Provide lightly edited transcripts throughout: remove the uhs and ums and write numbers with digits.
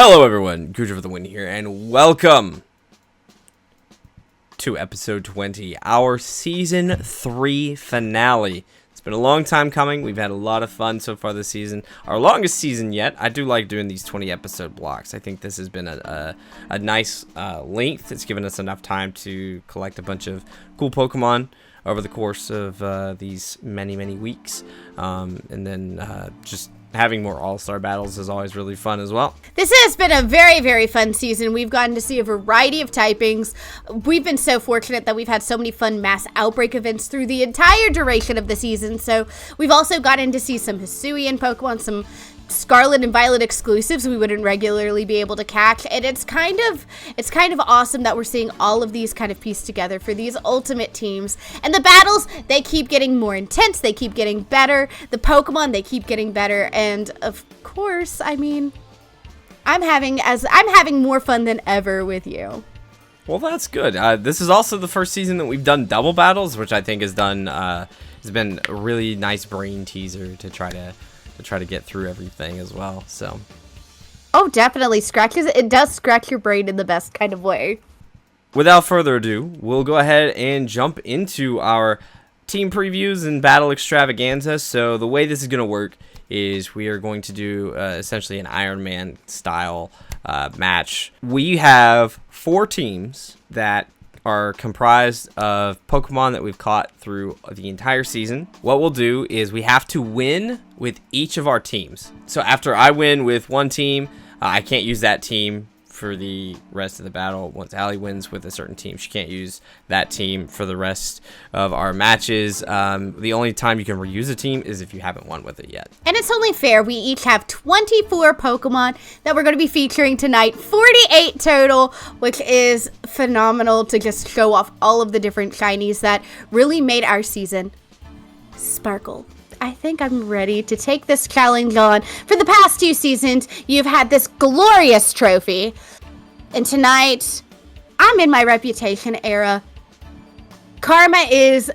Hello everyone, GoodraFTW here, and welcome to episode 20, our season 3 finale. It's been a long time coming. We've had a lot of fun so far this season. Our longest season yet. I do like doing these 20 episode blocks. I think this has been a nice length. It's given us enough time to collect a bunch of cool Pokemon over the course of these many weeks, and then just having more all-star battles is always really fun as well. This has been a very fun season. We've gotten to see a variety of typings. We've been so fortunate that we've had so many fun mass outbreak events through the entire duration of the season. So we've also gotten to see some Hisuian Pokemon, some Scarlet and Violet exclusives we wouldn't regularly be able to catch, and it's kind of awesome that we're seeing all of these kind of pieced together for these ultimate teams. And the battles, they keep getting more intense, they keep getting better. The Pokemon, they keep getting better, and of course, I mean, I'm having more fun than ever with you. Well, that's good. This is also the first season that we've done double battles, which I think has been a really nice brain teaser to try to get through everything as well. So, oh, definitely it does scratch your brain in the best kind of way. Without further ado, we'll go ahead and jump into our team previews and battle extravaganza. So the way this is going to work is we are going to do essentially an Iron Man style match. We have 4 teams that are comprised of Pokemon that we've caught through the entire season. What we'll do is we have to win with each of our teams. So after I win with one team, I can't use that team for the rest of the battle. Once Allie wins with a certain team, she can't use that team for the rest of our matches. The only time you can reuse a team is if you haven't won with it yet. And it's only fair. We each have 24 Pokemon that we're going to be featuring tonight. 48 total, which is phenomenal to just show off all of the different shinies that really made our season sparkle. I think I'm ready to take this challenge on. For the past 2 seasons, you've had this glorious trophy. And tonight, I'm in my reputation era. Karma is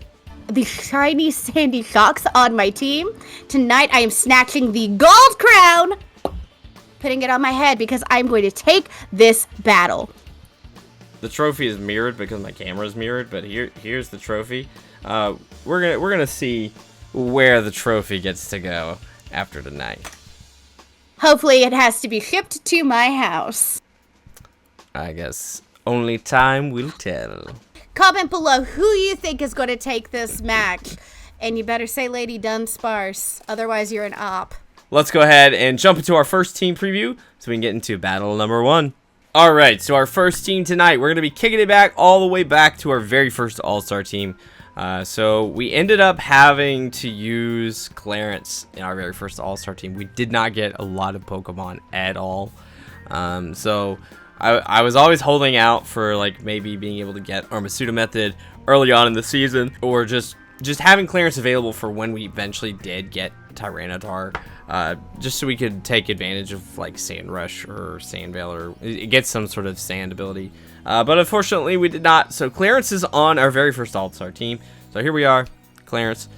the shiny sandy shocks on my team. Tonight, I am snatching the gold crown, putting it on my head because I'm going to take this battle. The trophy is mirrored because my camera is mirrored, but here's the trophy. We're gonna see where the trophy gets to go after tonight. Hopefully it has to be shipped to my house. I guess only time will tell. Comment below who you think is going to take this match. And you better say LadyDunsparce, otherwise you're an op. Let's go ahead and jump into our first team preview so we can get into battle number 1. Alright, so our first team tonight, we're going to be kicking it back all the way back to our very first All-Star team. So we ended up having to use Clarence in our very first All-Star team. We did not get a lot of Pokemon at all. So I was always holding out for like maybe being able to get Armasuda Method early on in the season, or just having Clarence available for when we eventually did get Tyranitar, just so we could take advantage of like Sand Rush or Sand Veil, or get some sort of sand ability. But unfortunately we did not. So Clarence is on our very first All-Star team. So here we are, Clarence,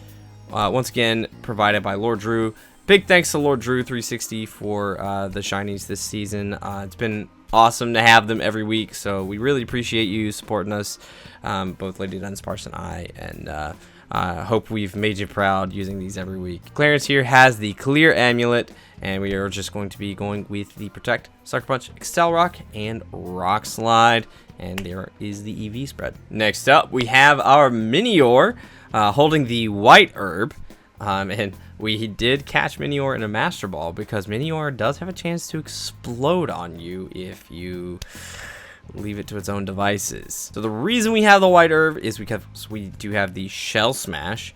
once again provided by Lord Drew. Big thanks to Lord Drew 360 for the shinies this season. It's been awesome to have them every week, so we really appreciate you supporting us, both LadyDunsparce and I, and hope we've made you proud using these every week. Clarence here has the Clear Amulet, and we are just going to be going with the Protect, Sucker Punch, Excel Rock, and Rock Slide. And there is the EV spread. Next up, we have our Minior holding the White Herb. And we did catch Minior in a Master Ball because Minior does have a chance to explode on you if you leave it to its own devices. So the reason we have the White Herb is because we do have the Shell Smash.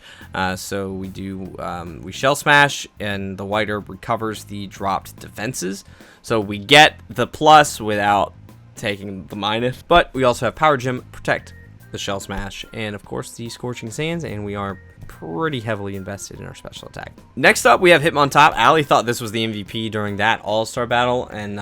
So we Shell Smash, and the White Herb recovers the dropped defenses. So we get the plus without taking the minus. But we also have Power Gem, Protect, the Shell Smash, and of course the Scorching Sands, and we are pretty heavily invested in our special attack. Next up, we have Hitmontop. Allie thought this was the MVP during that All-Star battle, and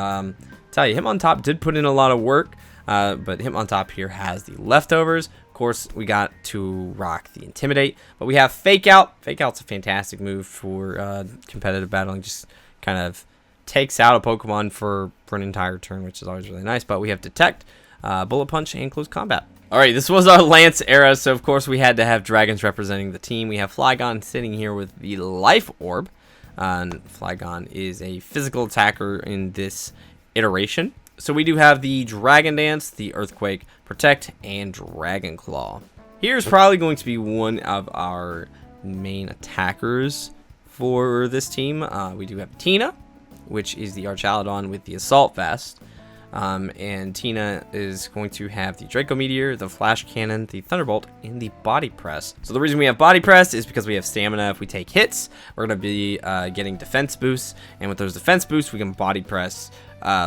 tell you, Hitmontop did put in a lot of work, but Hitmontop here has the leftovers. Of course, we got to rock the Intimidate, but we have Fake Out. Fake Out's a fantastic move for competitive battling, just kind of takes out a Pokemon for an entire turn, which is always really nice. But we have Detect, Bullet Punch, and Close Combat. Alright, this was our Lance era, so of course we had to have Dragons representing the team. We have Flygon sitting here with the Life Orb. And Flygon is a physical attacker in this iteration. So we do have the Dragon Dance, the Earthquake, Protect, and Dragon Claw. Here's probably going to be one of our main attackers for this team. We do have Tina, which is the Archaludon with the Assault Vest. And Tina is going to have the Draco Meteor, the Flash Cannon, the Thunderbolt, and the Body Press. So the reason we have Body Press is because we have stamina. If we take hits, we're going to be getting defense boosts. And with those defense boosts, we can Body Press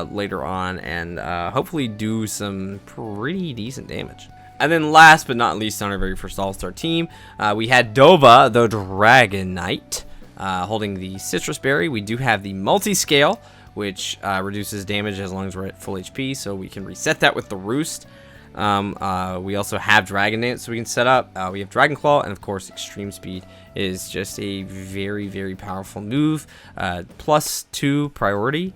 later on and hopefully do some pretty decent damage. And then last but not least on our very first All-Star team, we had Dova, the Dragonite, holding the Citrus Berry. We do have the Multi-Scale, which reduces damage as long as we're at full HP, so we can reset that with the Roost. We also have Dragon Dance, so we can set up. We have Dragon Claw, and of course, Extreme Speed is just a very, very powerful move. +2 priority,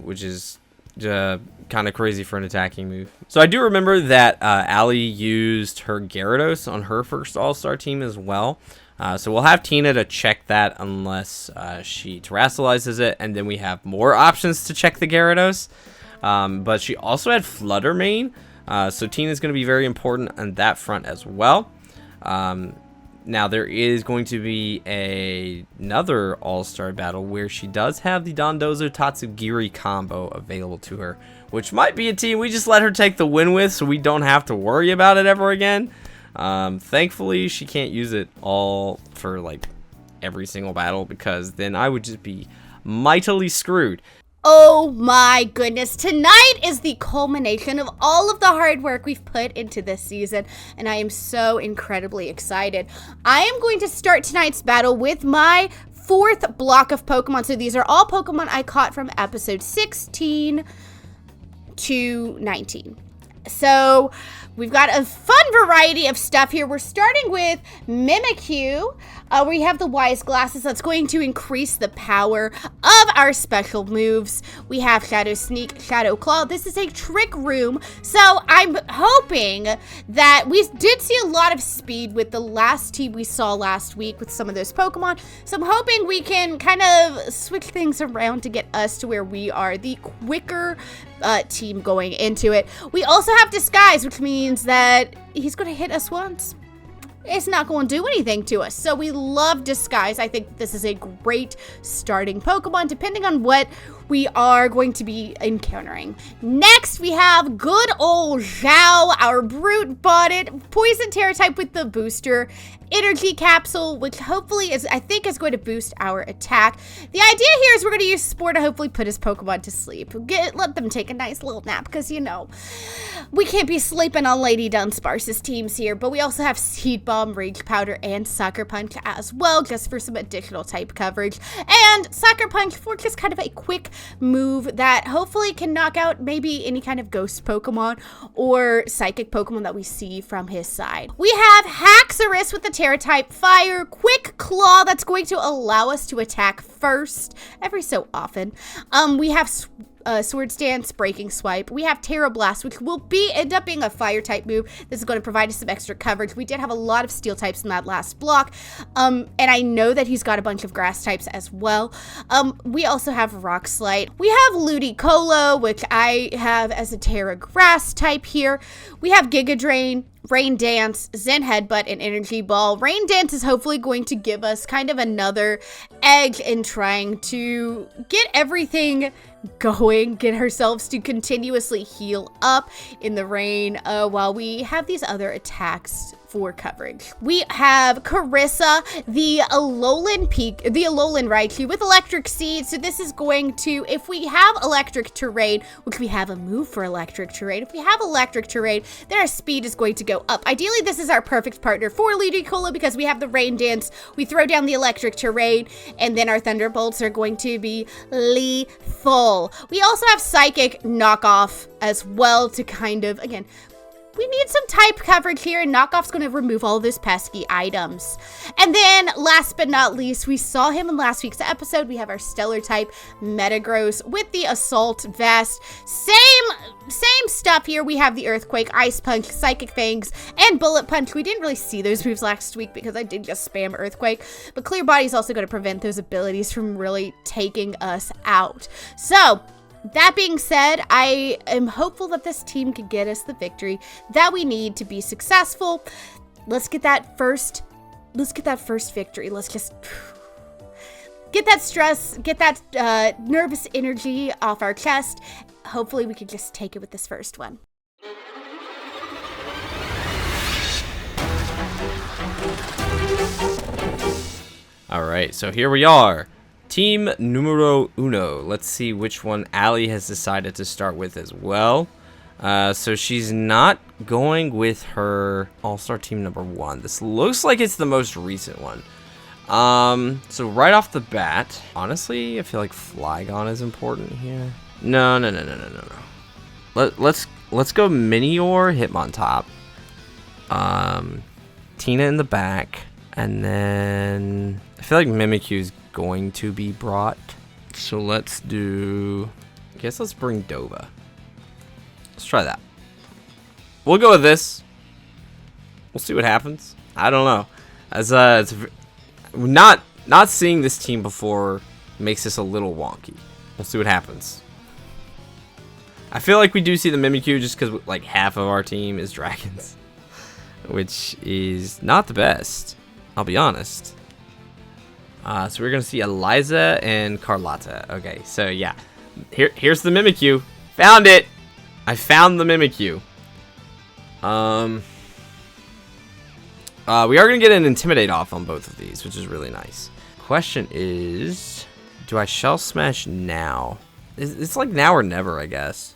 which is kind of crazy for an attacking move. So I do remember that Allie used her Gyarados on her first All-Star team as well. So we'll have Tina to check that unless she terrestrializes it, and then we have more options to check the Gyarados. But she also had Flutter Mane, so Tina's going to be very important on that front as well. Now there is going to be another All-Star battle where she does have the Dondozo Tatsugiri combo available to her, which might be a team we just let her take the win with so we don't have to worry about it ever again. Thankfully she can't use it all for like every single battle, because then I would just be mightily screwed. Oh my goodness, tonight is the culmination of all of the hard work we've put into this season, and I am so incredibly excited. I am going to start tonight's battle with my 4th block of Pokemon. So these are all Pokemon I caught from episode 16 to 19. So we've got a fun variety of stuff here. We're starting with Mimikyu. We have the Wise Glasses. That's going to increase the power of our special moves. We have Shadow Sneak, Shadow Claw. This is a Trick Room. So I'm hoping that we did see a lot of speed with the last team we saw last week with some of those Pokemon. So I'm hoping we can kind of switch things around to get us to where we are the quicker team going into it. We also have Disguise, which means that he's going to hit us once. It's not going to do anything to us. So we love Disguise. I think this is a great starting Pokemon, depending on what we are going to be encountering. Next, we have good old Zhao, our brute-bodied poison terror type with the booster energy capsule, which hopefully I think is going to boost our attack. The idea here is we're going to use Spore to hopefully put his Pokemon to sleep. Let them take a nice little nap, because, you know, we can't be sleeping on Lady Dunsparce's teams here, but we also have Seed Bomb, Rage Powder, and Sucker Punch as well, just for some additional type coverage. And Sucker Punch for just kind of a quick move that hopefully can knock out maybe any kind of ghost Pokemon or psychic Pokemon that we see from his side. We have Haxorus with the Terra type Fire, Quick Claw that's going to allow us to attack first every so often. We have Swords Dance, Breaking Swipe. We have Terra Blast, which will end up being a fire type move. This is going to provide us some extra coverage. We did have a lot of steel types in that last block, and I know that he's got a bunch of grass types as well. We also have Rock Slide. We have Ludicolo, which I have as a Terra Grass type here. We have Giga Drain, Rain Dance, Zen Headbutt, and Energy Ball. Rain Dance is hopefully going to give us kind of another edge in trying to get everything going, get ourselves to continuously heal up in the rain while we have these other attacks for coverage. We have Carissa, the Alolan Raichu with Electric Seed. So this is going to, if we have Electric Terrain, which we have a move for Electric Terrain, if we have Electric Terrain, then our speed is going to go up. Ideally, this is our perfect partner for Ludicolo because we have the Rain Dance, we throw down the Electric Terrain, and then our Thunderbolts are going to be lethal. We also have Psychic Knockoff as well to kind of, again, we need some type coverage here, and Knockoff's going to remove all those pesky items. And then, last but not least, we saw him in last week's episode. We have our Stellar type Metagross with the Assault Vest. Same stuff here. We have the Earthquake, Ice Punch, Psychic Fangs, and Bullet Punch. We didn't really see those moves last week because I did just spam Earthquake. But Clear Body is also going to prevent those abilities from really taking us out. So, that being said, I am hopeful that this team can get us the victory that we need to be successful. Let's get that first victory. Let's just get that stress, get that nervous energy off our chest. Hopefully we can just take it with this first one. All right, so here we are. Team numero uno. Let's see which one Allie has decided to start with as well. So she's not going with her all-star team number 1. This looks like it's the most recent one. So right off the bat, honestly, I feel like Flygon is important here. No. Let's go Minior, Hitmontop. Tina in the back, and then I feel like Mimikyu's going to be brought, so let's do, I guess let's bring Dova. Let's try that. We'll go with this. We'll see what happens. I don't know, as it's not seeing this team before makes this a little wonky. We'll see what happens. I feel like we do see the Mimikyu just because like half of our team is dragons, which is not the best, I'll be honest. So we're going to see Eliza and Carlotta. Okay, so yeah. Here's the Mimikyu. Found it! I found the Mimikyu. We are going to get an Intimidate off on both of these, which is really nice. Question is, do I Shell Smash now? It's like now or never, I guess.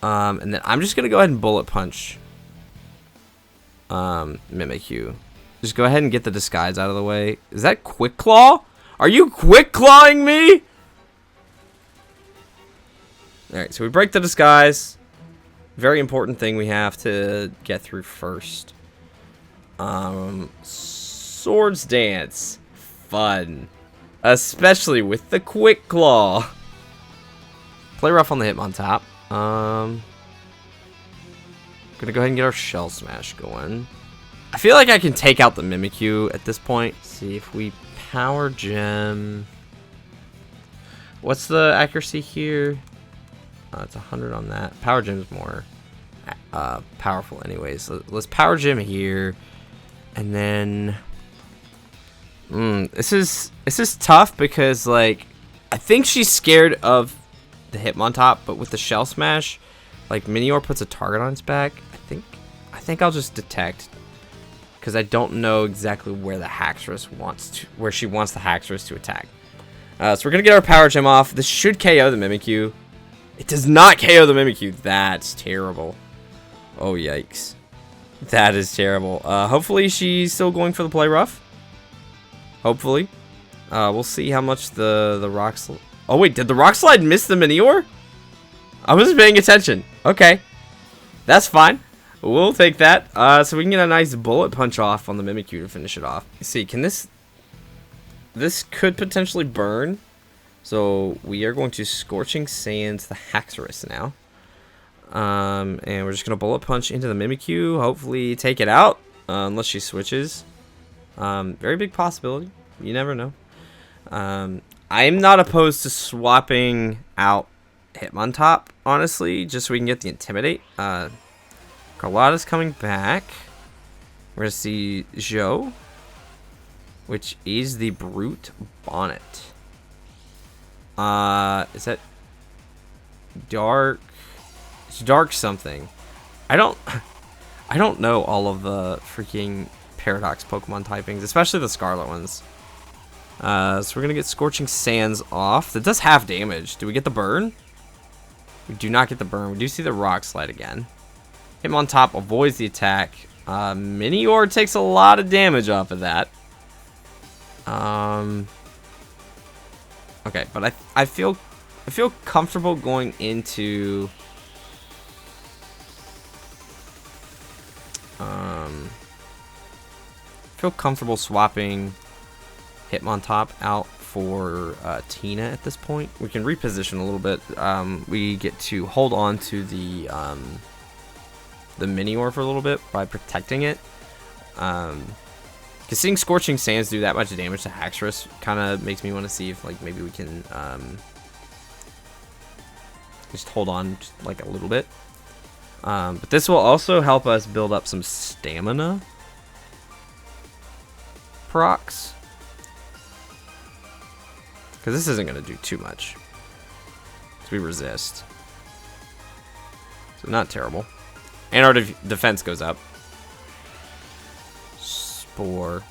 And then I'm just going to go ahead and Bullet Punch Mimikyu. Just go ahead and get the disguise out of the way. Is that Quick Claw? Are you Quick Clawing me? Alright, so we break the disguise. Very important thing we have to get through first. Swords Dance. Fun. Especially with the Quick Claw. Play rough on the Hitmontop. Gonna go ahead and get our Shell Smash going. I feel like I can take out the Mimikyu at this point. Let's see if we Power Gem. What's the accuracy here? It's 100 on that. Power Gem's more powerful anyways. So let's Power Gem here. And then this is tough because like I think she's scared of the Hitmontop, but with the Shell Smash, like Minior puts a target on its back. I think I'll just detect, because I don't know exactly where the Haxorus where she wants the Haxorus to attack. So we're gonna get our Power Gem off. This should KO the Mimikyu. It does not KO the Mimikyu. That's terrible. Oh yikes, that is terrible. Hopefully she's still going for the play rough. Hopefully, we'll see how much the rock. Oh wait, did the Rock Slide miss the Minior? I wasn't paying attention. Okay, that's fine. We'll take that. So we can get a nice Bullet Punch off on the Mimikyu to finish it off. Let's see, can this could potentially burn. So we are going to Scorching Sands the Haxorus now. And we're just going to Bullet Punch into the Mimikyu. Hopefully take it out. Unless she switches. Very big possibility. You never know. I'm not opposed to swapping out Hitmontop, honestly, just so we can get the Intimidate. Carlotta's coming back. We're going to see Joe, which is the Brute Bonnet. Is that Dark? It's Dark something. I don't know all of the freaking Paradox Pokemon typings, especially the Scarlet ones. So we're going to get Scorching Sands off. That does half damage. Do we get the burn? We do not get the burn. We do see the Rock Slide again. Hitmontop avoids the attack. Minior takes a lot of damage off of that. Okay, but I feel comfortable going into Feel comfortable swapping Hitmontop out for Tina at this point. We can reposition a little bit. We get to hold on to the Minior for a little bit by protecting it. Because seeing Scorching Sands do that much damage to Haxorus kind of makes me want to see if like maybe we can just hold on just, like a little bit. But this will also help us build up some stamina procs. Because this isn't going to do too much. So we resist. So not terrible. And our defense goes up. Spore.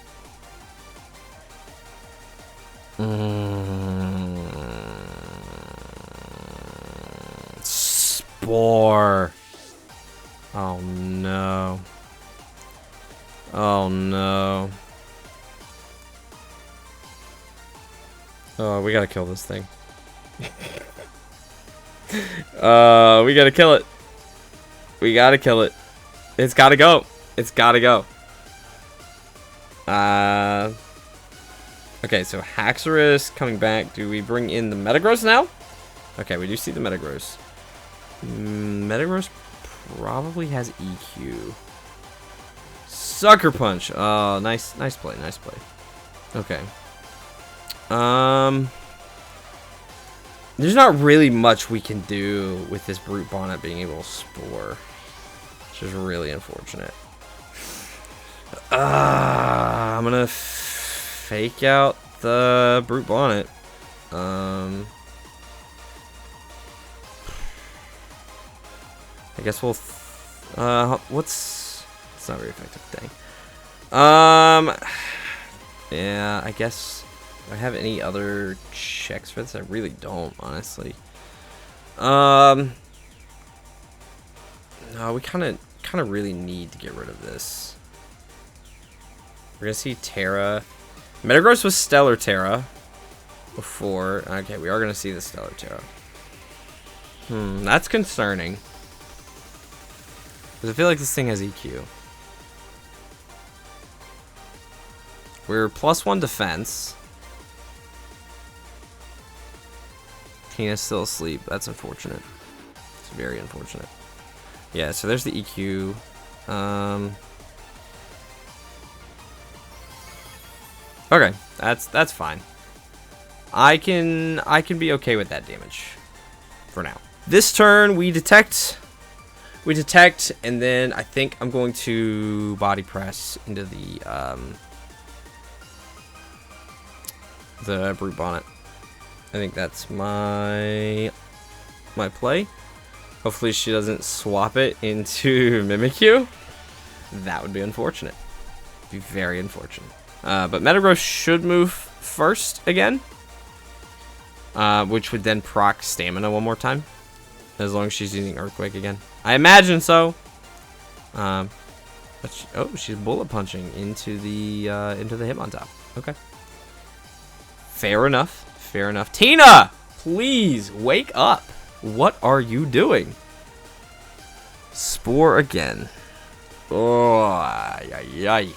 Spore. Oh no. Oh no. Oh, we gotta kill this thing. We gotta kill it. We gotta kill it. It's gotta go. It's gotta go. Okay, so Haxorus coming back. Do we bring in the Metagross now? Okay, we do see the Metagross. Metagross probably has EQ. Sucker Punch. Oh, nice play, nice play. Okay. There's not really much we can do with this Brute Bonnet being able to Spore, which is really unfortunate. I'm gonna fake out the Brute Bonnet. I guess we'll. It's not very effective. Dang. Yeah, I guess. Do I have any other checks for this? I really don't, honestly. No, we kind of really need to get rid of this. We're gonna see Terra. Metagross was Stellar Terra before. Okay, we are gonna see the Stellar Terra. That's concerning. Because I feel like this thing has EQ. We're +1 defense. Tina's still asleep. That's unfortunate. It's very unfortunate. Yeah, so there's the EQ. Okay, that's fine. I can be okay with that damage for now. This turn we detect, and then I think I'm going to body press into the Brute Bonnet. I think that's my play. Hopefully she doesn't swap it into Mimikyu. That would be unfortunate. Be very unfortunate. But Metagross should move first again, which would then proc stamina one more time, as long as she's using Earthquake again. I imagine so. But she's bullet punching into the Hitmontop. Okay. Fair enough. Fair enough. Tina, please wake up. What are you doing? Spore again. Oh, ay.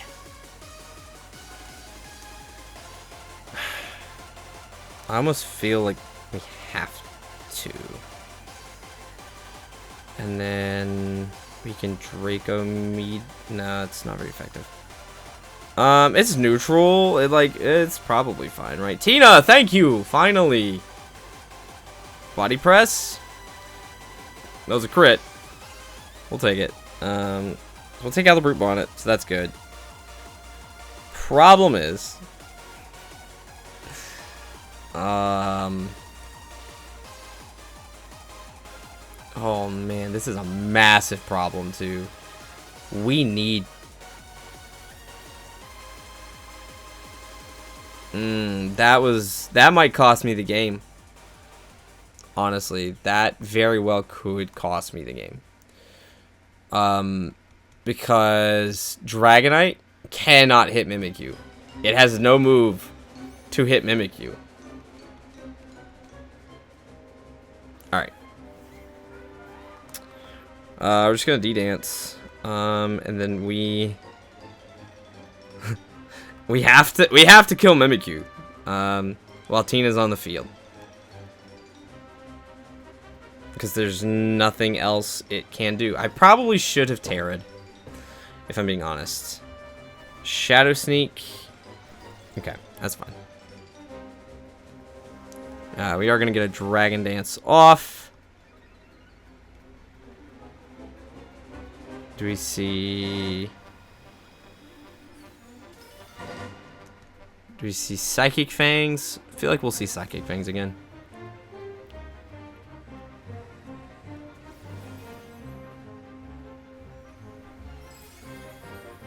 I almost feel like we have to. And then we can Draco Mead. No, it's not very effective. It's neutral. It's probably fine, right? Tina, thank you. Finally. Body press. That was a crit. We'll take it. We'll take out the Brute Bonnet, so that's good. Problem is, oh man, this is a massive problem too. We need. That might cost me the game. Honestly, that very well could cost me the game. Because Dragonite cannot hit Mimikyu. It has no move to hit Mimikyu. Alright. We're just gonna D-dance. And then we have to kill Mimikyu while Tina's on the field. Because there's nothing else it can do. I probably should have Terra'd, if I'm being honest. Shadow Sneak. Okay, that's fine. We are going to get a Dragon Dance off. Do we see... Do we see Psychic Fangs? I feel like we'll see Psychic Fangs again.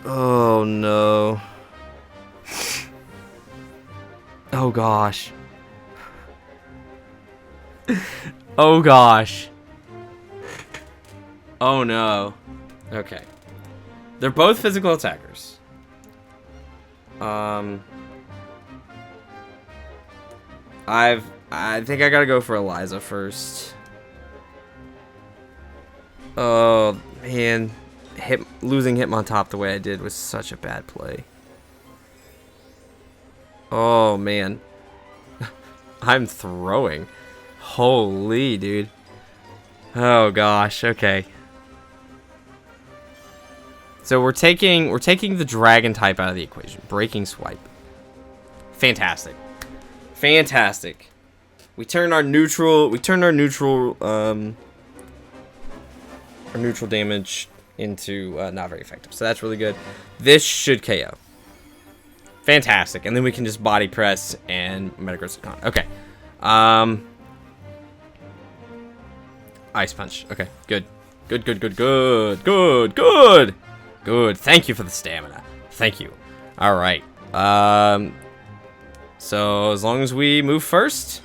Oh no. Oh gosh. Oh gosh. Oh no. Okay. They're both physical attackers. I think I gotta go for Eliza first. Oh man. Losing Hitmontop the way I did was such a bad play. Oh man. I'm throwing. Holy dude. Oh gosh, okay. So we're taking the dragon type out of the equation. Breaking Swipe. Fantastic. Fantastic. We turned our neutral damage into not very effective. So that's really good. This should KO. Fantastic. And then we can just body press and Metagross Con. Okay. Ice Punch. Okay, good. Good. Thank you for the stamina. Thank you. All right. So as long as we move first.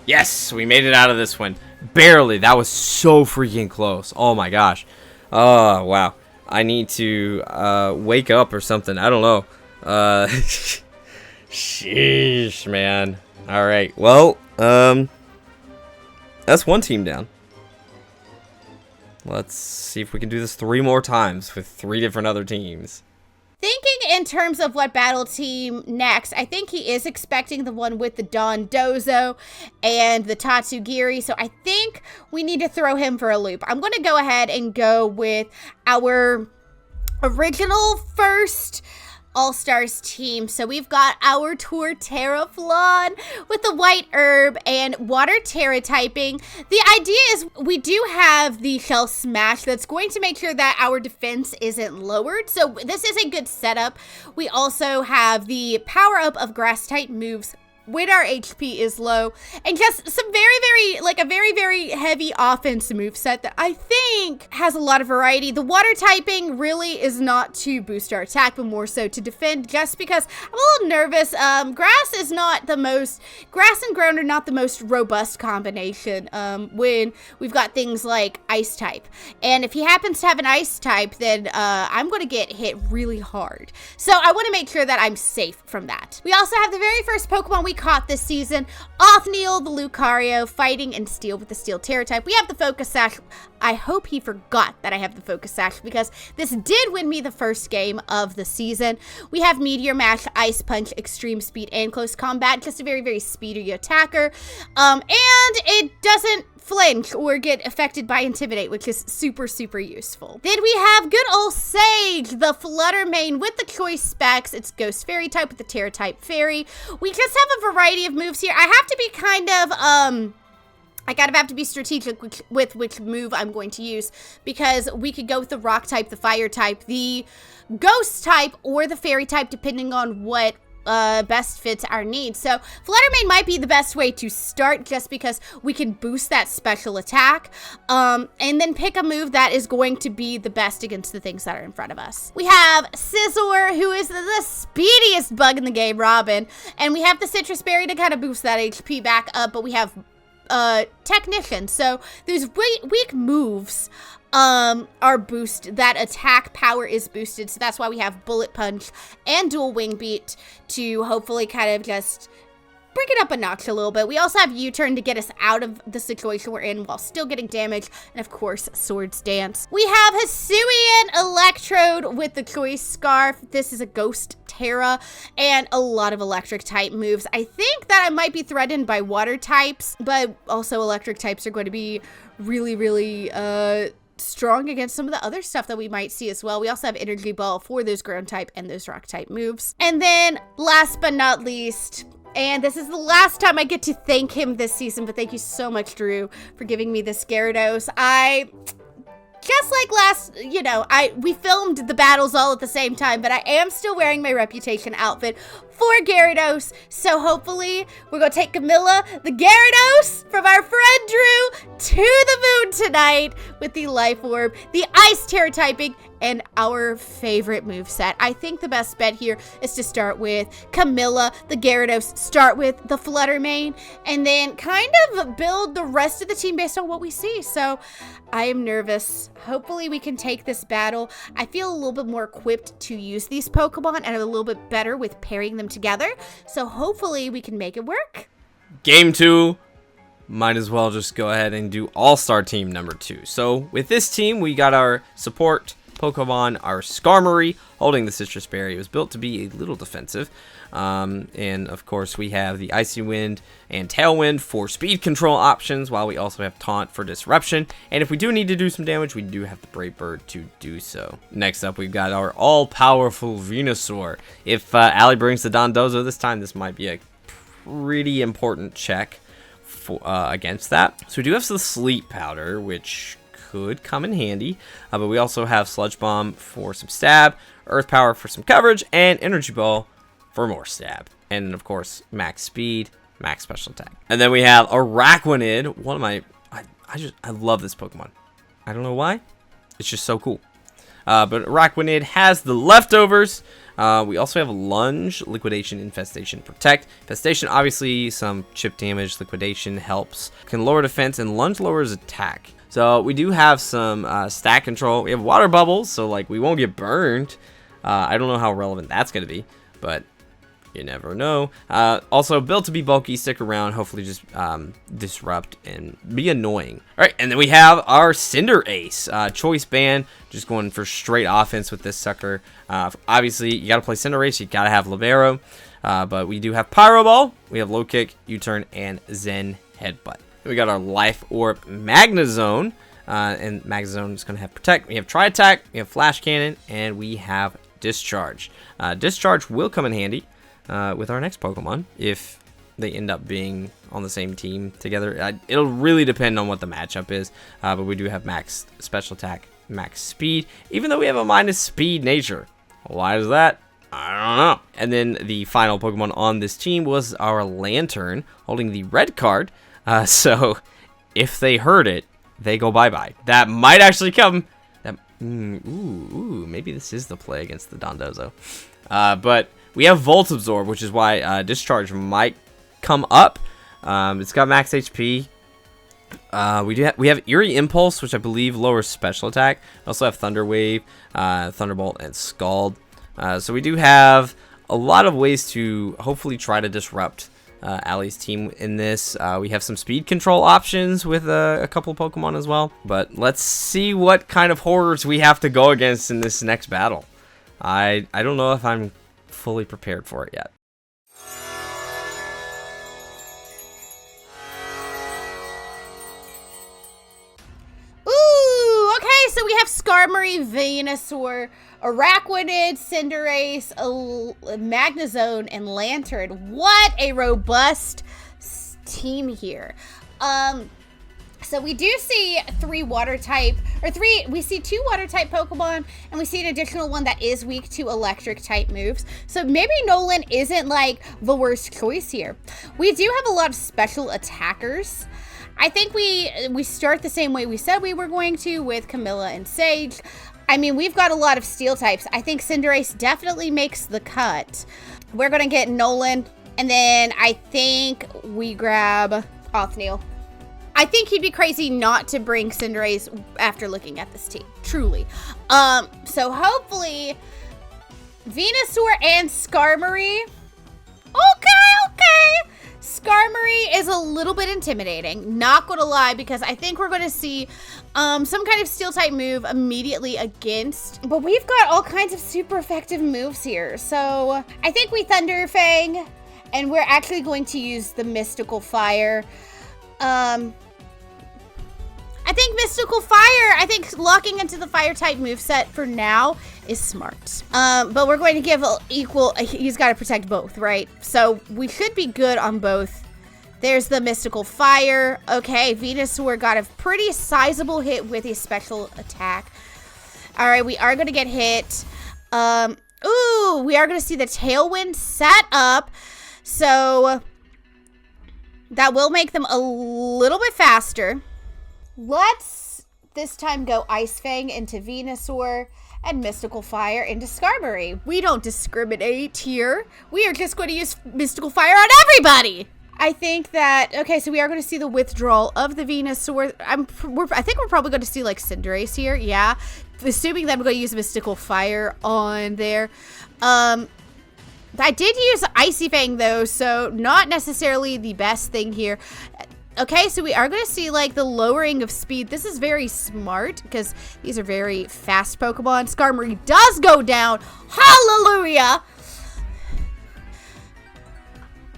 Yes, we made it out of this one. Barely. That was so freaking close. Oh my gosh. Oh, wow. I need to wake up or something. I don't know. Sheesh, man. All right. Well, that's one team down. Let's see if we can do this 3 more times with 3 different other teams. Thinking in terms of what battle team next, I think he is expecting the one with the Dondozo and the Tatsugiri, so I think we need to throw him for a loop. I'm going to go ahead and go with our original first All-Stars team. So we've got our Torterra Flan with the white herb and water Terra typing. The idea is we do have the Shell Smash that's going to make sure that our defense isn't lowered. So this is a good setup. We also have the power up of grass type moves when our HP is low, and just some very heavy offense moveset that I think has a lot of variety. The water typing really is not to boost our attack, but more so to defend, just because I'm a little nervous. Grass and ground are not the most robust combination when we've got things like ice type. And if he happens to have an ice type, then I'm going to get hit really hard. So I want to make sure that I'm safe from that. We also have the very first Pokemon we caught this season, Othniel the Lucario, fighting in steel with the steel Terra type. We have the Focus Sash. I hope he forgot that I have the Focus Sash, because this did win me the first game of the season. We have Meteor Mash, Ice Punch, Extreme Speed, and Close Combat. Just a very speedy attacker. And it doesn't flinch or get affected by Intimidate, which is super useful. Then we have good old Sage, the Flutter Mane with the choice specs. It's Ghost Fairy type with the Terra type Fairy. We just have a variety of moves here. I have to be kind of, I kind of have to be strategic with which move I'm going to use, because we could go with the Rock type, the Fire type, the Ghost type, or the Fairy type, depending on what best fits our needs. So Flutter Mane might be the best way to start, just because we can boost that special attack, and then pick a move that is going to be the best against the things that are in front of us. We have Scizor, who is the speediest bug in the game, Robin, and we have the Citrus Berry to kind of boost that HP back up, but we have Technician. So those weak moves are boosted. That attack power is boosted, so that's why we have Bullet Punch and Dual Wing Beat to hopefully kind of just bring it up a notch a little bit. We also have U-turn to get us out of the situation we're in while still getting damage. And of course, Swords Dance. We have Hisuian Electrode with the Choice Scarf. This is a Ghost Terra and a lot of electric type moves. I think that I might be threatened by water types, but also electric types are going to be really strong against some of the other stuff that we might see as well. We also have Energy Ball for those ground type and those rock type moves. And then last but not least, and this is the last time I get to thank him this season, but thank you so much, Drew, for giving me this Gyarados. Just like last, we filmed the battles all at the same time, but I am still wearing my Reputation outfit for Gyarados. So hopefully we're going to take Camilla, the Gyarados, from our friend Drew to the moon tonight with the Life Orb, the Ice Terra typing, and our favorite moveset. I think the best bet here is to start with Camilla, the Gyarados, start with the Flutter Mane, and then kind of build the rest of the team based on what we see. So I am nervous. Hopefully we can take this battle. I feel a little bit more equipped to use these Pokemon and a little bit better with pairing them together. So hopefully we can make it work. Game 2. Might as well just go ahead and do All-Star Team number 2. So with this team, we got our support Pokemon, our Skarmory, holding the Citrus Berry. It was built to be a little defensive. And of course, we have the Icy Wind and Tailwind for speed control options, while we also have Taunt for disruption. And if we do need to do some damage, we do have the Brave Bird to do so. Next up, we've got our all-powerful Venusaur. If Allie brings the Dondozo this time, this might be a pretty important check for, against that. So we do have the Sleep Powder, which could come in handy, but we also have Sludge Bomb for some stab, Earth Power for some coverage, and Energy Ball for more stab. And of course, max speed, max special attack. And then we have Araquanid, one of my, I love this Pokemon. I don't know why, it's just so cool. But Araquanid has the leftovers. We also have Lunge, Liquidation, Infestation, Protect. Infestation, obviously, some chip damage. Liquidation helps. Can lower defense, and Lunge lowers attack. So we do have some stat control. We have Water Bubbles, so like we won't get burned. I don't know how relevant that's going to be, but you never know. Also, built to be bulky, stick around, hopefully just disrupt and be annoying. All right, and then we have our Cinderace. Choice Band, just going for straight offense with this sucker. Obviously, you got to play Cinderace, you got to have Libero. But we do have Pyro Ball, we have Low Kick, U-Turn, and Zen Headbutt. We got our Life Orb Magnezone, and Magnezone is going to have Protect. We have Tri-Attack, we have Flash Cannon, and we have Discharge. Discharge will come in handy with our next Pokemon if they end up being on the same team together. It'll really depend on what the matchup is, but we do have max special attack, max speed, even though we have a minus speed nature. Why is that? I don't know. And then the final Pokemon on this team was our Lantern, holding the red card. So if they hurt it, they go bye-bye. That might actually come. Maybe this is the play against the Dondozo. But we have Volt Absorb, which is why Discharge might come up. It's got max HP. We have Eerie Impulse, which I believe lowers special attack. We also have Thunder Wave, Thunderbolt, and Scald. So we do have a lot of ways to hopefully try to disrupt Allie's team in this. We have some speed control options with a couple of Pokemon as well. But let's see what kind of horrors we have to go against in this next battle. I don't know if I'm fully prepared for it yet. Ooh, okay, so we have Skarmory, Venusaur, Araquanid, Cinderace, Magnezone, and Lantern. What a robust team here. So we do see we see 2 water type Pokemon, and we see an additional one that is weak to electric type moves. So maybe Nolan isn't like the worst choice here. We do have a lot of special attackers. I think we start the same way we said we were going to with Camilla and Sage. I mean, we've got a lot of steel types. I think Cinderace definitely makes the cut. We're going to get Nolan, and then I think we grab Othniel. I think he'd be crazy not to bring Cinderace after looking at this team, truly. So hopefully, Venusaur and Skarmory. Okay. Skarmory is a little bit intimidating, not gonna lie, because I think we're gonna see some kind of steel type move immediately against, but we've got all kinds of super effective moves here. So I think we Thunder Fang, and we're actually going to use the Mystical Fire. I think Mystical Fire, I think locking into the fire type moveset for now is smart. But we're going to give equal, he's got to protect both, right? So we should be good on both. There's the Mystical Fire. Okay, Venusaur got a pretty sizable hit with a special attack. All right, we are going to get hit. Ooh, we are going to see the Tailwind set up. So that will make them a little bit faster. Let's this time go Ice Fang into Venusaur and Mystical Fire into Skarmory. We don't discriminate here. We are just going to use Mystical Fire on everybody. I think that, okay, so we are going to see the withdrawal of the Venusaur. I think we're probably going to see like Cinderace here, yeah. Assuming that I'm going to use Mystical Fire on there. I did use Icy Fang though, so not necessarily the best thing here. Okay, so we are going to see, like, the lowering of speed. This is very smart, because these are very fast Pokemon. Skarmory does go down. Hallelujah!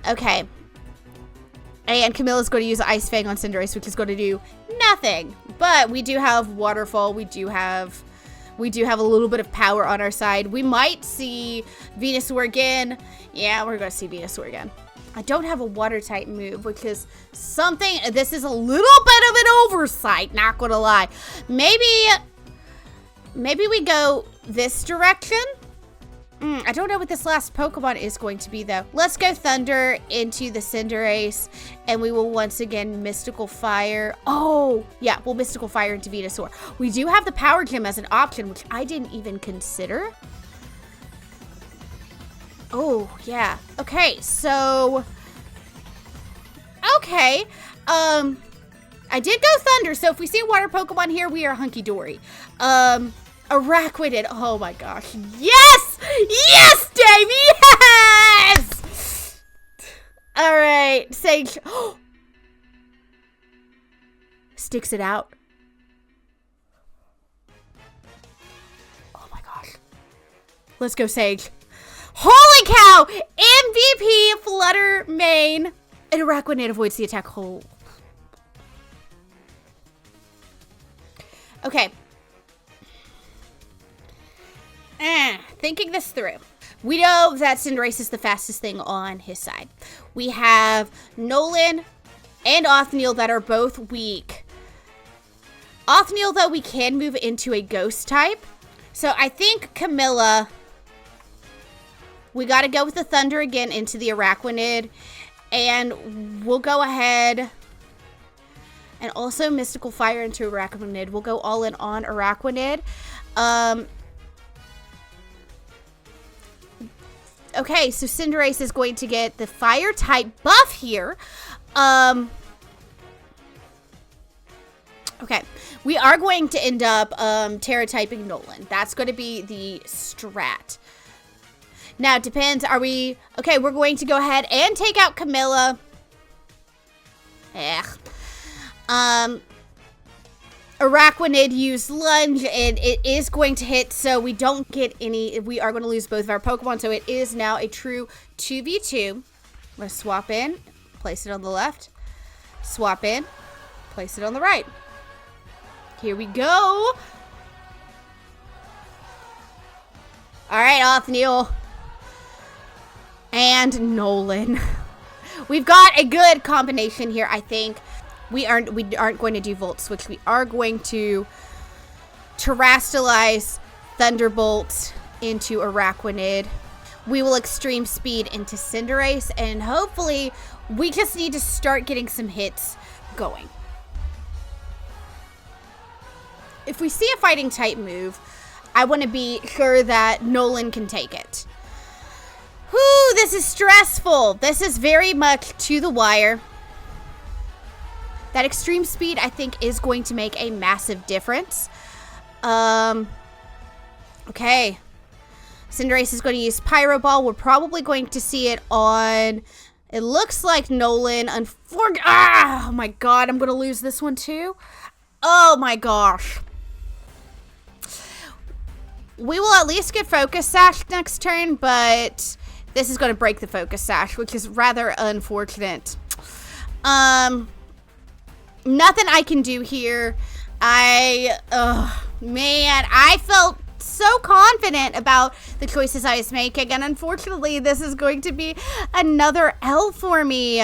Okay. And Camilla's going to use Ice Fang on Cinderace, which is going to do nothing. But we do have Waterfall. We do have a little bit of power on our side. We might see Venusaur again. Yeah, we're going to see Venusaur again. I don't have a water type move, which is something, this is a little bit of an oversight, not gonna lie. Maybe we go this direction. I don't know what this last Pokemon is going to be though. Let's go Thunder into the Cinderace, and we will once again Mystical Fire. Oh, yeah, we'll Mystical Fire into Venusaur. We do have the Power Gem as an option, which I didn't even consider. Oh, yeah. Okay, so... Okay. I did go Thunder, so if we see a water Pokemon here, we are hunky-dory. Araquanid. Oh, my gosh. Yes! Yes, Davey! Yes! All right. Sage. Sticks it out. Oh, my gosh. Let's go, Sage. Holy cow! MVP Flutter Mane. And Araquanid avoids the attack. Oh. Okay. Thinking this through. We know that Cinderace is the fastest thing on his side. We have Nolan and Othniel that are both weak. Othniel, though, we can move into a ghost type. So I think Camilla... We got to go with the Thunder again into the Araquanid. And we'll go ahead and also Mystical Fire into Araquanid. We'll go all in on Araquanid. Okay, so Cinderace is going to get the Fire type buff here. Okay, we are going to end up Terra typing Nolan. That's going to be the strat. Now, it depends. Are we... Okay, we're going to go ahead and take out Camilla. Araquanid used Lunge, and it is going to hit, so we don't get any... We are going to lose both of our Pokemon, so it is now a true 2v2. I'm going to swap in, place it on the left. Swap in, place it on the right. Here we go. All right, Othniel. And Nolan. We've got a good combination here, I think. We aren't going to do Volt Switch. We are going to Terrastalize Thunderbolt into Araquanid. We will Extreme Speed into Cinderace, and hopefully we just need to start getting some hits going. If we see a fighting type move, I want to be sure that Nolan can take it. Whew, this is stressful. This is very much to the wire. That Extreme Speed, I think, is going to make a massive difference. Okay. Cinderace is going to use Pyro Ball. We're probably going to see it on It looks like Nolan, oh my god, I'm gonna lose this one too. Oh my gosh. We will at least get Focus Sash next turn, but this is gonna break the Focus Sash, which is rather unfortunate. Nothing I can do here. Man, I felt so confident about the choices I was making, and unfortunately, this is going to be another L for me.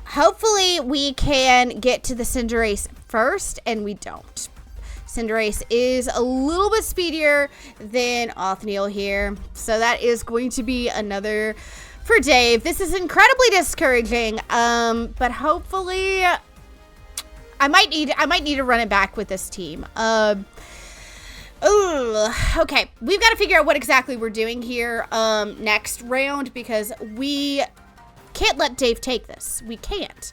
Hopefully, we can get to the Cinderace first, and we don't. Cinderace is a little bit speedier than Othniel here, so that is going to be another for Dave. This is incredibly discouraging, but hopefully I might need to run it back with this team. Okay, we've got to figure out what exactly we're doing here next round, because we can't let Dave take this. We can't.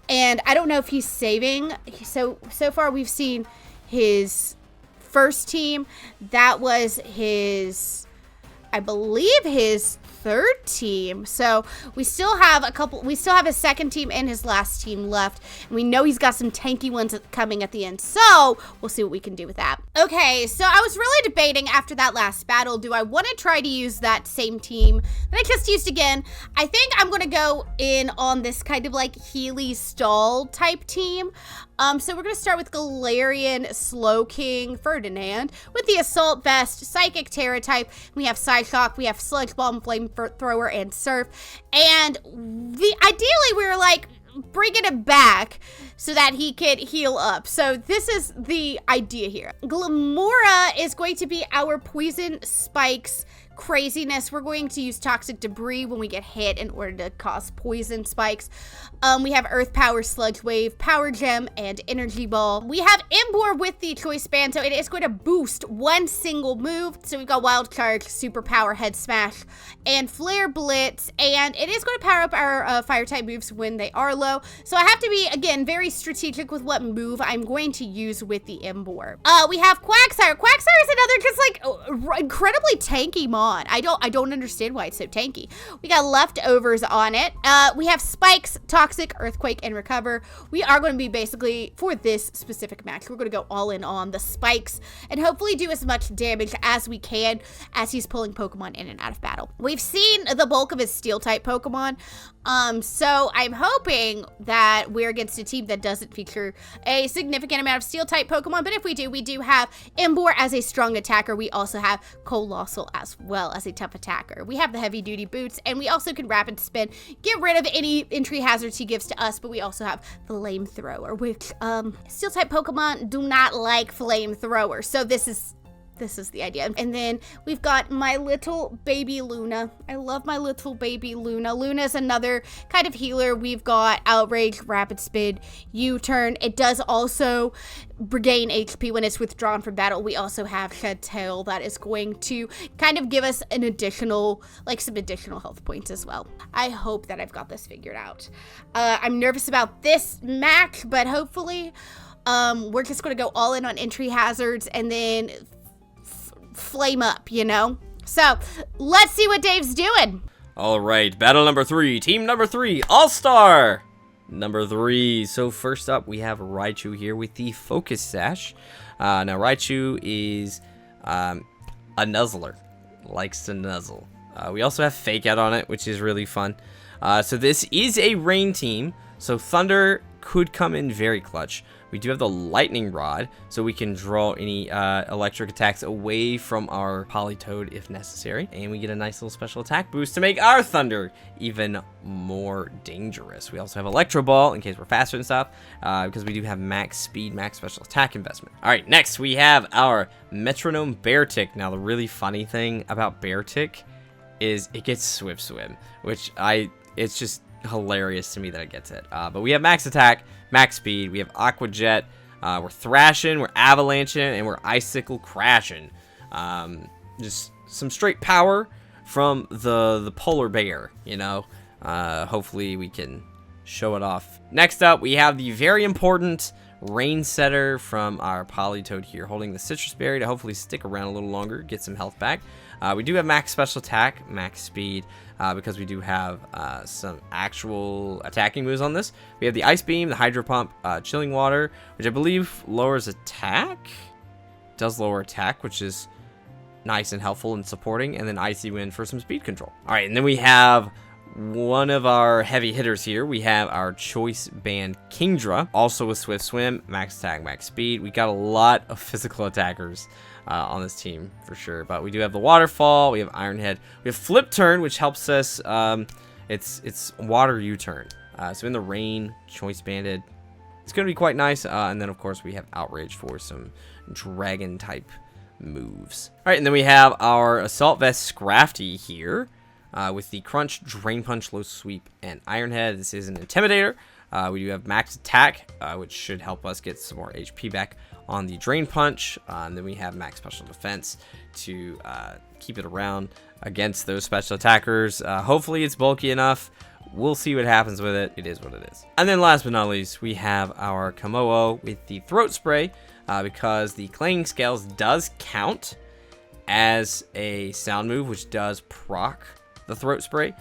And I don't know if he's saving. So far we've seen his first team. That was his, I believe, his third team. So we still have a second team and his last team left, and we know he's got some tanky ones coming at the end, so we'll see what we can do with that. Okay, so I was really debating after that last battle, do I want to try to use that same team that I just used again? I think I'm gonna go in on this kind of like Healy Stall type team. So we're gonna start with Galarian, Slowking, Ferdinand with the Assault Vest, Psychic Terra type. We have Psyshock, we have Sludge Bomb, Flamethrower, and Surf. And ideally we were like bringing it back so that he could heal up. So this is the idea here. Glamora is going to be our Poison Spikes craziness. We're going to use Toxic Debris when we get hit in order to cause poison spikes. We have Earth Power, Sludge Wave, Power Gem, and Energy Ball. We have Emboar with the Choice Band, so it is going to boost one single move. So we've got Wild Charge, Super Power, Head Smash, and Flare Blitz, and it is going to power up our fire type moves when they are low. So I have to be, again, very strategic with what move I'm going to use with the Emboar. We have Quagsire. Quagsire is another just like incredibly tanky mon. I don't understand why it's so tanky. We got Leftovers on it. We have Spikes, Toxic, Earthquake, and Recover. We are going to be basically, for this specific match, we're going to go all in on the Spikes and hopefully do as much damage as we can as he's pulling Pokemon in and out of battle. We've seen the bulk of his Steel-type Pokemon, so I'm hoping that we're against a team that doesn't feature a significant amount of Steel-type Pokemon, but if we do have Emboar as a strong attacker. We also have Colossal as well as a tough attacker. We have the heavy duty boots, and we also can rapid spin, get rid of any entry hazards he gives to us, but we also have Flamethrower, which Steel type Pokemon do not like Flamethrower, so this is the idea. And then we've got my little baby Luna. I love my little baby Luna. Luna is another kind of healer. We've got Outrage, Rapid Spin, U-Turn. It does also regain HP when it's withdrawn from battle. We also have Shed Tail that is going to kind of give us an additional, like some additional health points as well. I hope that I've got this figured out. I'm nervous about this match, but hopefully we're just going to go all in on entry hazards and then flame up, you know? So let's see what Dave's doing. All right, battle number 3, team number 3, All-Star number 3. So first up, we have Raichu here with the Focus Sash. Now Raichu is a nuzzler, likes to nuzzle. We also have Fake Out on it, which is really fun. So this is a rain team, so Thunder could come in very clutch. We do have the Lightning Rod, so we can draw any electric attacks away from our Politoed if necessary. And we get a nice little special attack boost to make our Thunder even more dangerous. We also have Electro Ball in case we're faster and stuff, because we do have max speed, max special attack investment. All right, next we have our Metronome Beartic. Now, the really funny thing about Beartic is it gets Swift Swim, which it's just hilarious to me that it gets it. But we have max attack, max speed, we have Aqua Jet, we're thrashing, we're avalanching, and we're icicle crashing. Just some straight power from the polar bear, you know. Hopefully we can show it off. Next up, we have the very important Rain Setter from our Politoed here, holding the Citrus Berry to hopefully stick around a little longer, get some health back. We do have max special attack, max speed, because we do have some actual attacking moves on this. We have the Ice Beam, the Hydro Pump, Chilling Water, which I believe lowers attack. It does lower attack, which is nice and helpful and supporting. And then Icy Wind for some speed control. All right, and then we have one of our heavy hitters here. We have our Choice Band Kingdra, also with Swift Swim, max attack, max speed. We got a lot of physical attackers on this team for sure, but we do have the Waterfall, we have Iron Head, we have Flip Turn, which helps us. It's water U-turn, so in the rain, Choice Banded, it's gonna be quite nice. And then of course we have Outrage for some dragon type moves. All right, and then we have our Assault Vest Scrafty here, with the Crunch, Drain Punch, Low Sweep, and Iron Head. This is an Intimidator. We do have max attack, which should help us get some more HP back on the Drain Punch. And then we have max special defense to keep it around against those special attackers. Hopefully it's bulky enough. We'll see what happens with it. It is what it is. And then last but not least, we have our Kamoo with the Throat Spray, because the Clanging Scales does count as a sound move, which does proc the Throat Spray.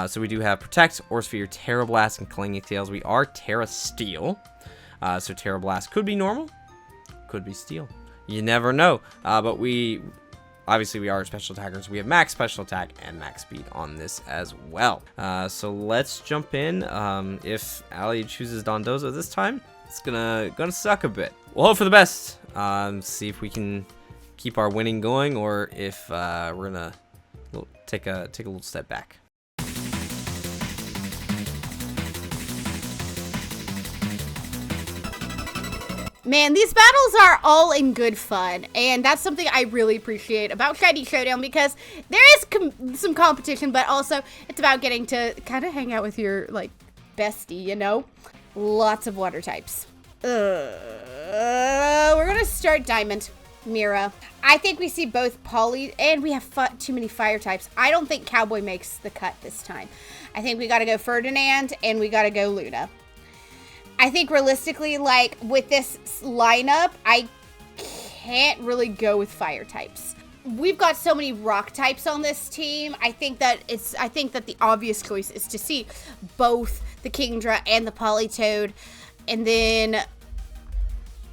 So we do have Protect, Aura Sphere, Terra Blast, and Clanging Scales. We are Terra Steel, so Terra Blast could be normal, could be Steel. You never know. But we obviously are special attackers. We have max special attack and max speed on this as well. So let's jump in. If Ali chooses Dondozo this time, it's gonna suck a bit. We'll hope for the best. See if we can keep our winning going, or if we're gonna take a little step back. Man, these battles are all in good fun, and that's something I really appreciate about Shiny Showdown, because there is some competition, but also it's about getting to kind of hang out with your, like, bestie, you know? Lots of water types. We're gonna start Diamond. Mira. I think we see both Poly, and we have too many fire types. I don't think Cowboy makes the cut this time. I think we gotta go Ferdinand, and we gotta go Luna. I think realistically, like, with this lineup, I can't really go with fire types. We've got so many rock types on this team. I think that the obvious choice is to see both the Kingdra and the Politoed. And then,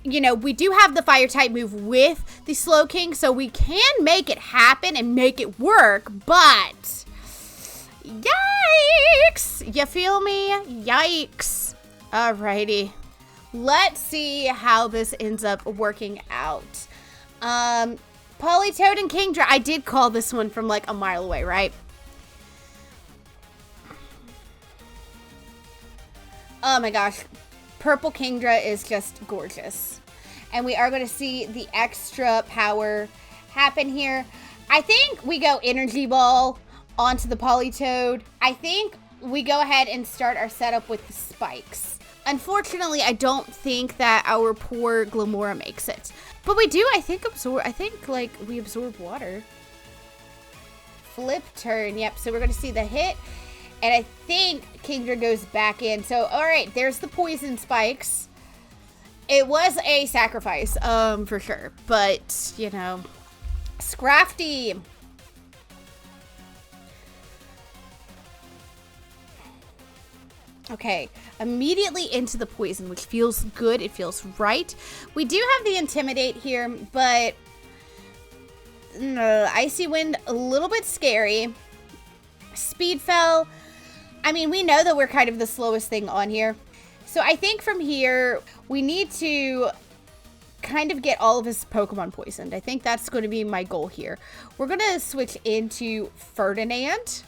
you know, we do have the fire type move with the Slow King, so we can make it happen and make it work, but yikes! You feel me? Yikes. Alrighty. Let's see how this ends up working out. Politoed and Kingdra. I did call this one from like a mile away, right? Oh my gosh. Purple Kingdra is just gorgeous. And we are going to see the extra power happen here. I think we go Energy Ball onto the Politoed. I think we go ahead and start our setup with the spikes. Unfortunately, I don't think that our poor Glamora makes it. But we do, I think, like, we absorb water. Flip turn, yep. So we're going to see the hit. And I think Kingdra goes back in. So, all right, there's the poison spikes. It was a sacrifice, for sure. But, you know, Scrafty. Okay, immediately into the poison, which feels good. It feels right. We do have the Intimidate here, but Icy Wind, a little bit scary. Speed Fell. I mean, we know that we're kind of the slowest thing on here. So I think from here, we need to kind of get all of his Pokemon poisoned. I think that's going to be my goal here. We're going to switch into Ferdinand.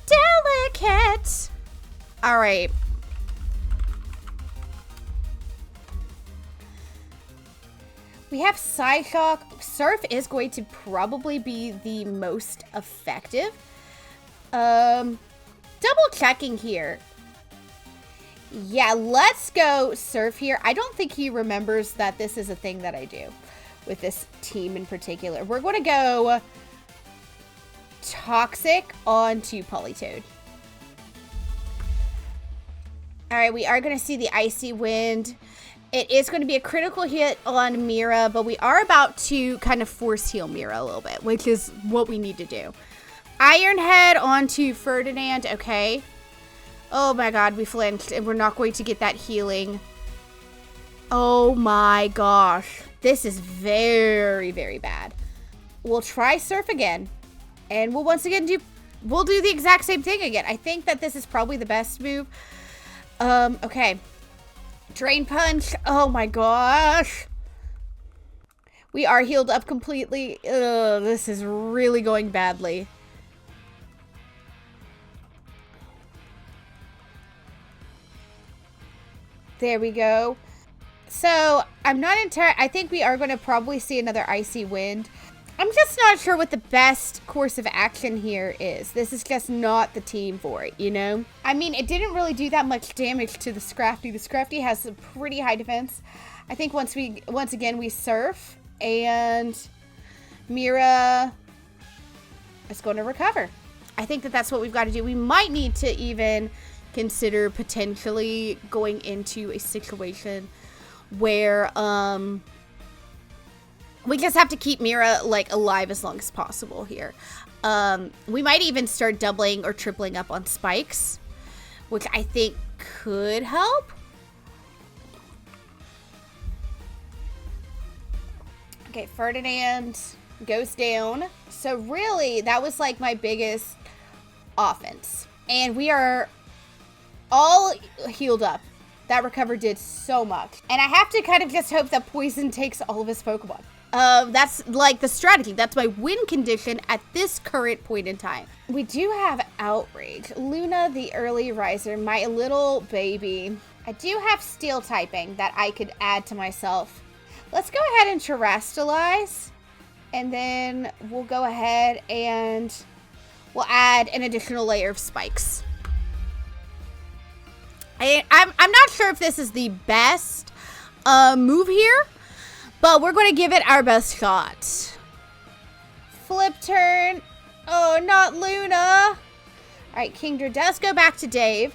Delicate. All right. We have Psyshock. Surf is going to probably be the most effective. Double checking here. Yeah, let's go Surf here. I don't think he remembers that this is a thing that I do with this team in particular. We're going to go Toxic onto Politoed. All right, we are going to see the Icy Wind. It is going to be a critical hit on Mira, but we are about to kind of force heal Mira a little bit, which is what we need to do. Iron Head onto Ferdinand. Okay. Oh my god, we flinched, and we're not going to get that healing. Oh my gosh. This is very, very bad. We'll try Surf again. And we'll once again we'll do the exact same thing again. I think that this is probably the best move. Okay. Drain Punch. Oh my gosh. We are healed up completely. Ugh, this is really going badly. There we go. So, I'm not entirely... I think we are going to probably see another Icy Wind. I'm just not sure what the best course of action here is. This is just not the team for it, you know? I mean, it didn't really do that much damage to the Scrafty. The Scrafty has a pretty high defense. I think once again, we Surf, and Mira is going to recover. I think that that's what we've got to do. We might need to even consider potentially going into a situation where we just have to keep Mira like alive as long as possible here. We might even start doubling or tripling up on spikes, which I think could help. Okay, Ferdinand goes down. So really, that was like my biggest offense. And we are all healed up. That recover did so much. And I have to kind of just hope that Poison takes all of his Pokemon. That's like the strategy. That's my win condition at this current point in time. We do have Outrage. Luna, the early riser, my little baby. I do have Steel typing that I could add to myself. Let's go ahead and Terrastalize. And then we'll go ahead and we'll add an additional layer of spikes. I'm not sure if this is the best move here, but we're going to give it our best shot. Flip turn. Oh, not Luna. All right, Kingdra does go back to Dave.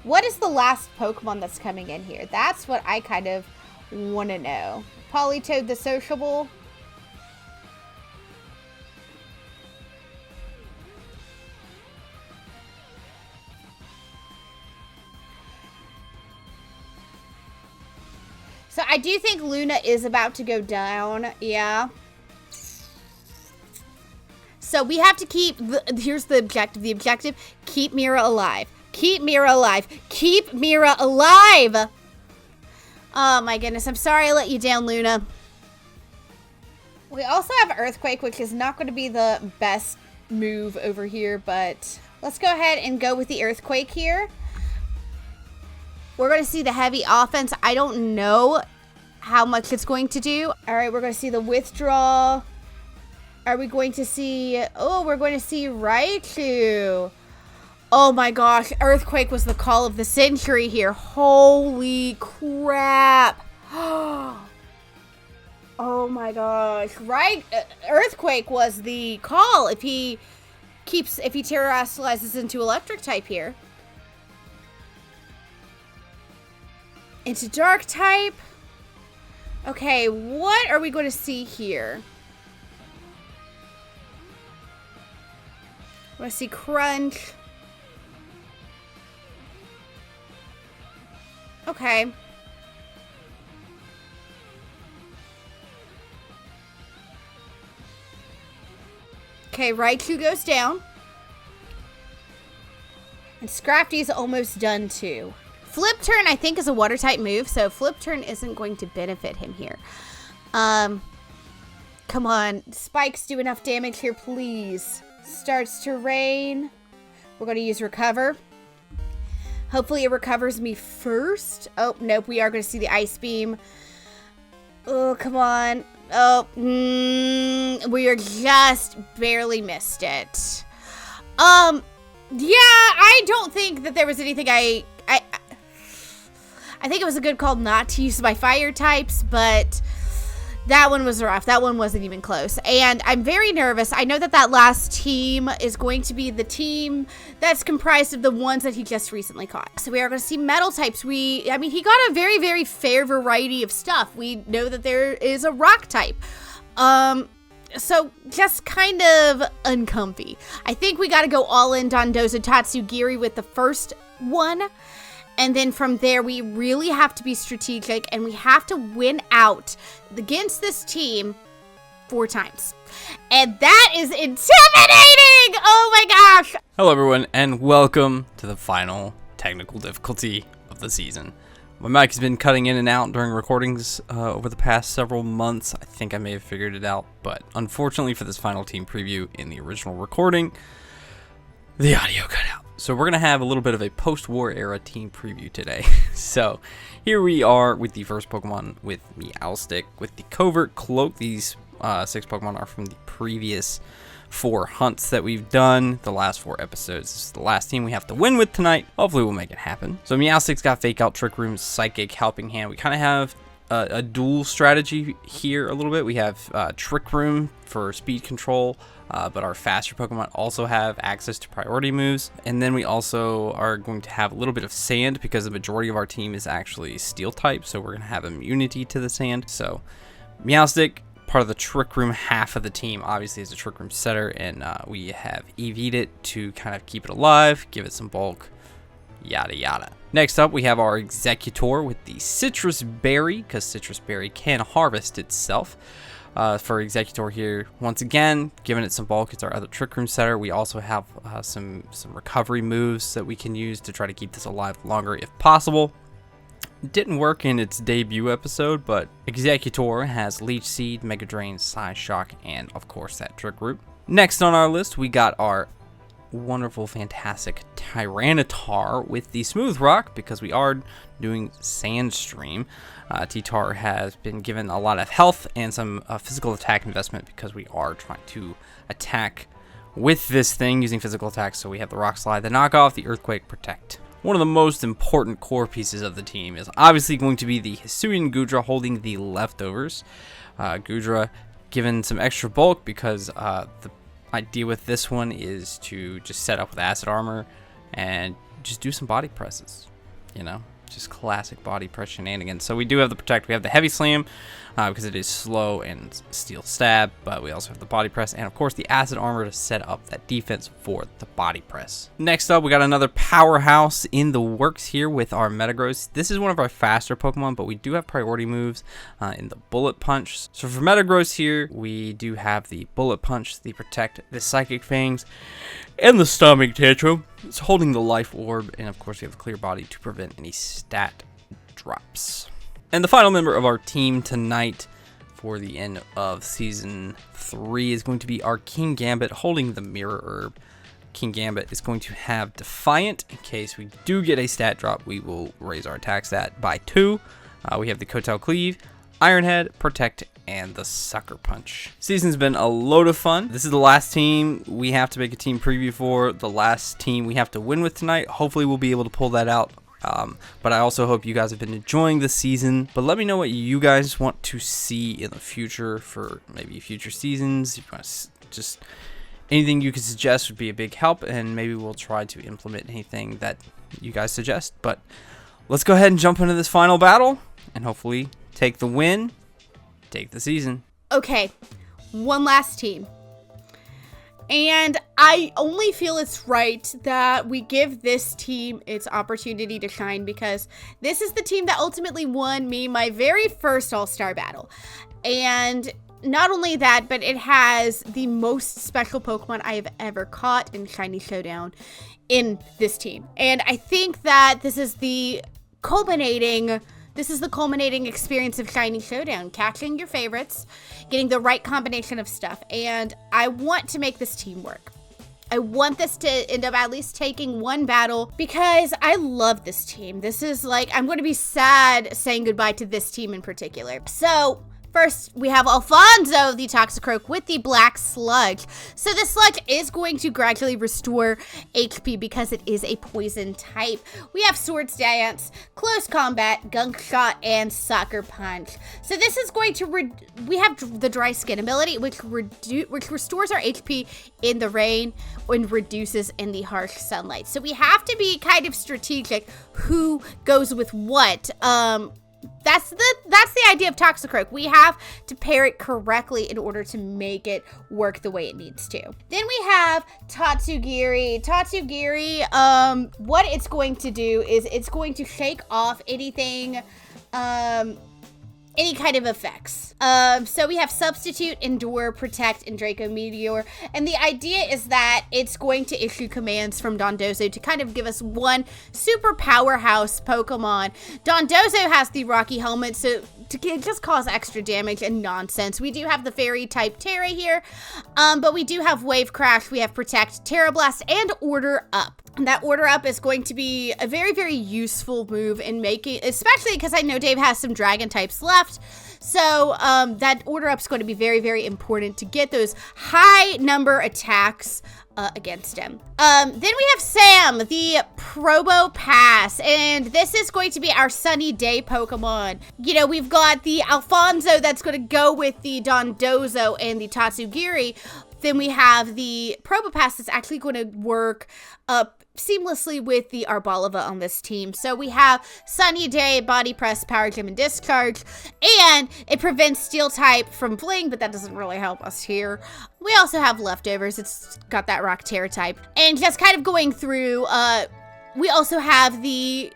What is the last Pokemon that's coming in here? That's what I kind of want to know. Politoed the Sociable. So I do think Luna is about to go down. Yeah. So we have to keep, here's the objective. The objective, keep Mira alive. Keep Mira alive. Keep Mira alive. Oh my goodness. I'm sorry I let you down, Luna. We also have Earthquake, which is not going to be the best move over here, but let's go ahead and go with the Earthquake here. We're going to see the heavy offense. I don't know how much it's going to do. All right, we're going to see the withdrawal. Are we going to see... Oh, we're going to see Raichu. Oh my gosh, Earthquake was the call of the century here. Holy crap. Oh my gosh. Earthquake was the call if he terrestrializes into electric type here. Into dark type. Okay, what are we going to see here? I want to see Crunch. Okay. Okay, Raichu goes down. And Scrafty's almost done too. Flip Turn, I think, is a water type move, so Flip Turn isn't going to benefit him here. Come on, Spikes, do enough damage here, please. Starts to rain. We're going to use Recover. Hopefully it recovers me first. Oh, nope, we are going to see the Ice Beam. Oh, come on. Oh, we are just barely missed it. Yeah, I don't think that there was anything I think it was a good call not to use my fire types, but That one was rough. That one wasn't even close. And I'm very nervous. I know that last team is going to be the team that's comprised of the ones that he just recently caught. So we are going to see metal types. He got a very, very fair variety of stuff. We know that there is a rock type. So just kind of uncomfy. I think we got to go all in Dondozo Tatsugiri with the first one. And then from there, we really have to be strategic and we have to win out against this team 4 times. And that is intimidating! Oh my gosh! Hello everyone, and welcome to the final technical difficulty of the season. My mic has been cutting in and out during recordings over the past several months. I think I may have figured it out, but unfortunately for this final team preview in the original recording, the audio cut out. So we're going to have a little bit of a post-war era team preview today. So here we are with the first Pokemon with Meowstic with the Covert Cloak. These 6 Pokemon are from the previous 4 hunts that we've done, the last 4 episodes. This is the last team we have to win with tonight. Hopefully we'll make it happen. So Meowstic's got Fake Out, Trick Room, Psychic, Helping Hand. We kind of have a dual strategy here a little bit. We have Trick Room for speed control, but our faster Pokemon also have access to priority moves. And then we also are going to have a little bit of sand because the majority of our team is actually steel type, so we're going to have immunity to the sand. So Meowstic, part of the Trick Room half of the team, obviously is a Trick Room setter, and we have EV'd it to kind of keep it alive, give it some bulk, yada yada. Next up, we have our Executor with the Citrus Berry, because Citrus Berry can harvest itself. For Executor here, once again, giving it some bulk. It's our other Trick Room setter. We also have some recovery moves that we can use to try to keep this alive longer if possible. It didn't work in its debut episode, but Executor has Leech Seed, Mega Drain, Psy Shock, and of course that Trick Root. Next on our list, we got our wonderful, fantastic Tyranitar with the Smooth Rock, because we are doing Sandstream. T-Tar has been given a lot of health and some physical attack investment because we are trying to attack with this thing using physical attacks. So we have the Rock Slide, the Knockoff, the Earthquake, Protect. One of the most important core pieces of the team is obviously going to be the Hisuian Goodra holding the leftovers. Goodra given some extra bulk because the idea with this one is to just set up with acid armor and just do some body presses, you know, just classic body press shenanigans. So we do have the Protect, we have the Heavy Slam because it is slow and Steel Stab, but we also have the body press and of course the acid armor to set up that defense for the body press. Next up, we got another powerhouse in the works here with our Metagross. This is one of our faster Pokemon, but we do have priority moves in the Bullet Punch. So for Metagross here, we do have the Bullet Punch, the Protect, the Psychic Fangs, and the Stomping Tantrum. It's holding the Life Orb, and of course we have a Clear Body to prevent any stat drops. And the final member of our team tonight for the end of Season 3 is going to be our King Gambit holding the Mirror Herb. King Gambit is going to have Defiant. In case we do get a stat drop, we will raise our attack stat by 2. We have the Kotal Cleave, Iron Head, Protect, and the Sucker Punch. Season's been a load of fun. This is the last team we have to make a team preview for, the last team we have to win with tonight. Hopefully we'll be able to pull that out. But I also hope you guys have been enjoying the season. But let me know what you guys want to see in the future for maybe future seasons. If you want to just anything you could suggest would be a big help, and maybe we'll try to implement anything that you guys suggest. But let's go ahead and jump into this final battle and hopefully take the win, take the season. Okay, one last team. And I only feel it's right that we give this team its opportunity to shine, because this is the team that ultimately won me my very first All-Star battle. And not only that, but it has the most special Pokemon I have ever caught in Shiny Showdown in this team. And I think that this is the culminating experience of Shiny Showdown, catching your favorites, getting the right combination of stuff, and I want to make this team work. I want this to end up at least taking one battle because I love this team. This is like, I'm going to be sad saying goodbye to this team in particular. So First, we have Alfonso, the Toxicroak, with the Black Sludge. So this sludge is going to gradually restore HP because it is a poison type. We have Swords Dance, Close Combat, Gunk Shot, and Sucker Punch. So this is going to, we have the Dry Skin ability, which restores our HP in the rain and reduces in the harsh sunlight. So we have to be kind of strategic who goes with what. That's the idea of Toxicroak. We have to pair it correctly in order to make it work the way it needs to. Then we have Tatsugiri. Tatsugiri, what it's going to do is it's going to shake off anything, any kind of effects. So we have Substitute, Endure, Protect, and Draco Meteor. And the idea is that it's going to issue commands from Dondozo to kind of give us one super powerhouse Pokemon. Dondozo has the Rocky Helmet, so to just cause extra damage and nonsense. We do have the Fairy type Terra here, but we do have Wave Crash, we have Protect, Terra Blast, and Order Up. That Order Up is going to be a very, very useful move in making, especially because I know Dave has some Dragon types left. So that Order Up is going to be very, very important to get those high number attacks against him. Then we have Sam, the Probopass, and this is going to be our Sunny Day Pokemon. You know, we've got the Alfonso that's going to go with the Dondozo and the Tatsugiri. Then we have the Probopass that's actually going to work seamlessly with the Arboliva on this team. So we have Sunny Day, Body Press, Power Gem, and Discharge, and it prevents Steel type from Fling, but that doesn't really help us here. We also have Leftovers. It's got that Rock Terror type. And just kind of going through, we also have the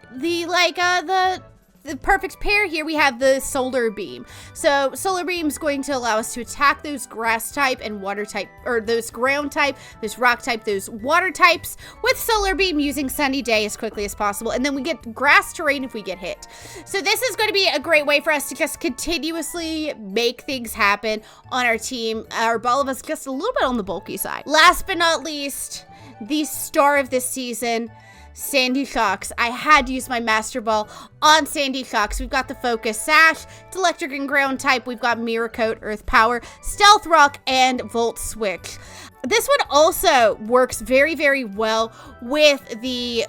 perfect pair here. We have the Solar Beam. So Solar Beam is going to allow us to attack those grass type and water type, or those ground type, those rock type, those water types with Solar Beam using Sunny Day as quickly as possible. And then we get grass terrain if we get hit. So this is going to be a great way for us to just continuously make things happen on our team. Our Arboliva's just a little bit on the bulky side. Last but not least, the star of this season, Sandy Shocks. I had to use my Master Ball on Sandy Shocks. We've got the Focus Sash, it's electric and ground type. We've got Mirror Coat, Earth Power, Stealth Rock, and Volt Switch. This one also works very, very well with the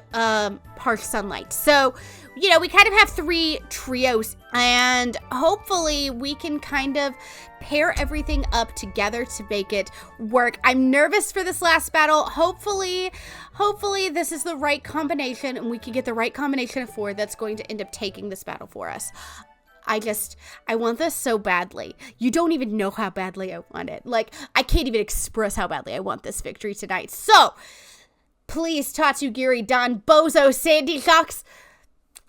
harsh sunlight. So, you know, we kind of have three trios, and hopefully we can kind of pair everything up together to make it work. I'm nervous for this last battle. Hopefully this is the right combination and we can get the right combination of four that's going to end up taking this battle for us. I want this so badly. You don't even know how badly I want it. Like, I can't even express how badly I want this victory tonight. So, please, Tatsugiri, Dondozo, Sandy Shocks,